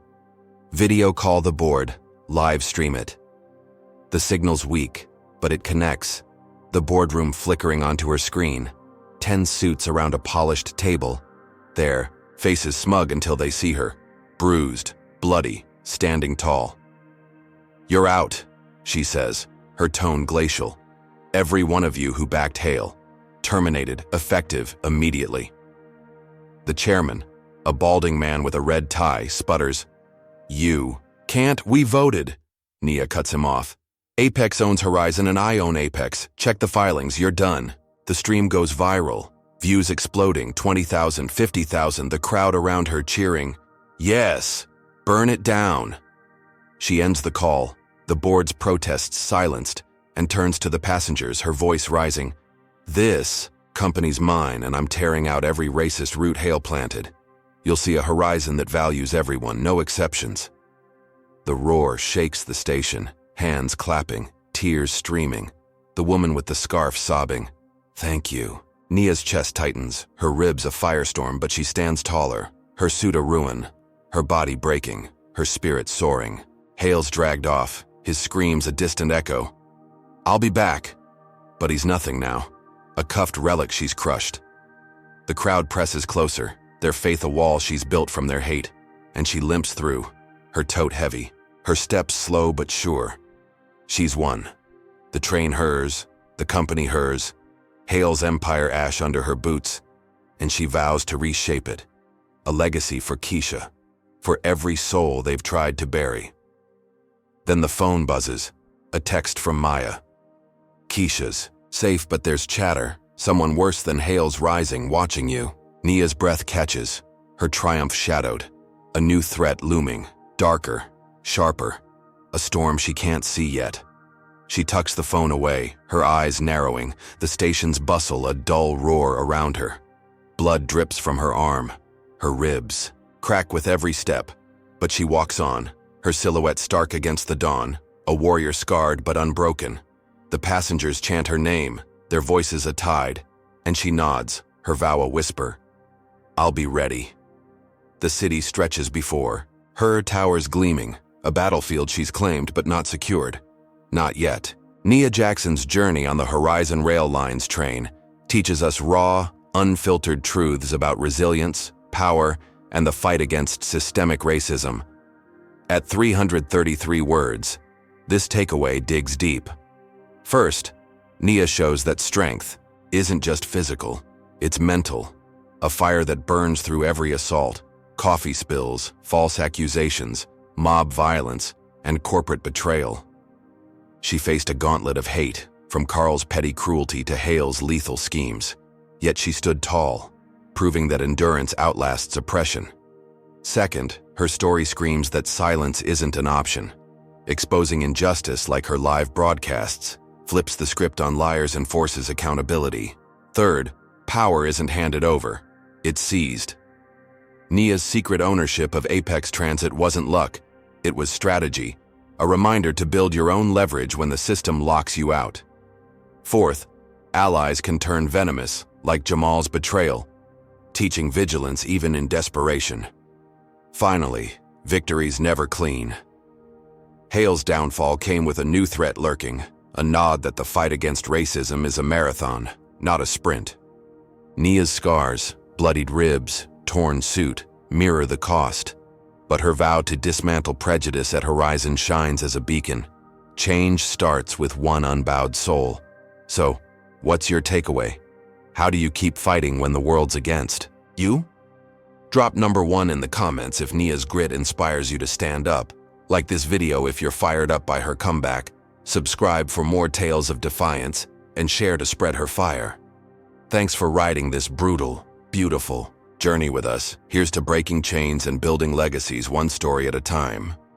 "Video call the board, live stream it." The signal's weak, but it connects, the boardroom flickering onto her screen. 10 suits around a polished table. There, faces smug until they see her, bruised, bloody, standing tall. "You're out," she says, her tone glacial. "Every one of you who backed Hale. Terminated, effective, immediately." The chairman, a balding man with a red tie, sputters. "You can't, we voted." Nia cuts him off. "Apex owns Horizon and I own Apex. Check the filings, you're done." The stream goes viral. Views exploding, 20,000, 50,000, the crowd around her cheering. "Yes, burn it down." She ends the call, the board's protests silenced, and turns to the passengers, her voice rising. "This company's mine, and I'm tearing out every racist root Hale planted. You'll see a Horizon that values everyone, no exceptions." The roar shakes the station, hands clapping, tears streaming, the woman with the scarf sobbing. "Thank you." Nia's chest tightens, her ribs a firestorm, but she stands taller, her suit a ruin, her body breaking, her spirit soaring. Hale's dragged off, his screams a distant echo. "I'll be back." But he's nothing now, a cuffed relic she's crushed. The crowd presses closer, their faith a wall she's built from their hate, and she limps through, her tote heavy, her steps slow but sure. She's won. The train hers, the company hers, Hale's empire ash under her boots, and she vows to reshape it. A legacy for Keisha, for every soul they've tried to bury. Then the phone buzzes, a text from Maya. "Keisha's safe, but there's chatter. Someone worse than Hale's rising, watching you." Nia's breath catches, her triumph shadowed. A new threat looming, darker, sharper. A storm she can't see yet. She tucks the phone away, her eyes narrowing, the station's bustle a dull roar around her. Blood drips from her arm, her ribs crack with every step, but she walks on, her silhouette stark against the dawn, a warrior scarred but unbroken. The passengers chant her name, their voices a tide, and she nods, her vow a whisper. "I'll be ready." The city stretches before, her towers gleaming, a battlefield she's claimed but not secured. Not yet. Nia Jackson's journey on the Horizon Rail Lines train teaches us raw, unfiltered truths about resilience, power, and the fight against systemic racism. At 333 words, this takeaway digs deep. First, Nia shows that strength isn't just physical, it's mental. A fire that burns through every assault, coffee spills, false accusations, mob violence, and corporate betrayal. She faced a gauntlet of hate, from Carl's petty cruelty to Hale's lethal schemes. Yet she stood tall, proving that endurance outlasts oppression. Second, her story screams that silence isn't an option. Exposing injustice like her live broadcasts, flips the script on liars and forces accountability. Third, power isn't handed over, it's seized. Nia's secret ownership of Apex Transit wasn't luck, it was strategy. A reminder to build your own leverage when the system locks you out. Fourth, allies can turn venomous, like Jamal's betrayal, teaching vigilance even in desperation. Finally, victory's never clean. Hale's downfall came with a new threat lurking, a nod that the fight against racism is a marathon, not a sprint. Nia's scars, bloodied ribs, torn suit, mirror the cost. But her vow to dismantle prejudice at Horizon shines as a beacon. Change starts with one unbowed soul. So, what's your takeaway? How do you keep fighting when the world's against you? Drop number 1 in the comments if Nia's grit inspires you to stand up. Like this video if you're fired up by her comeback. Subscribe for more tales of defiance, and share to spread her fire. Thanks for riding this brutal, beautiful journey with us. Here's to breaking chains and building legacies one story at a time.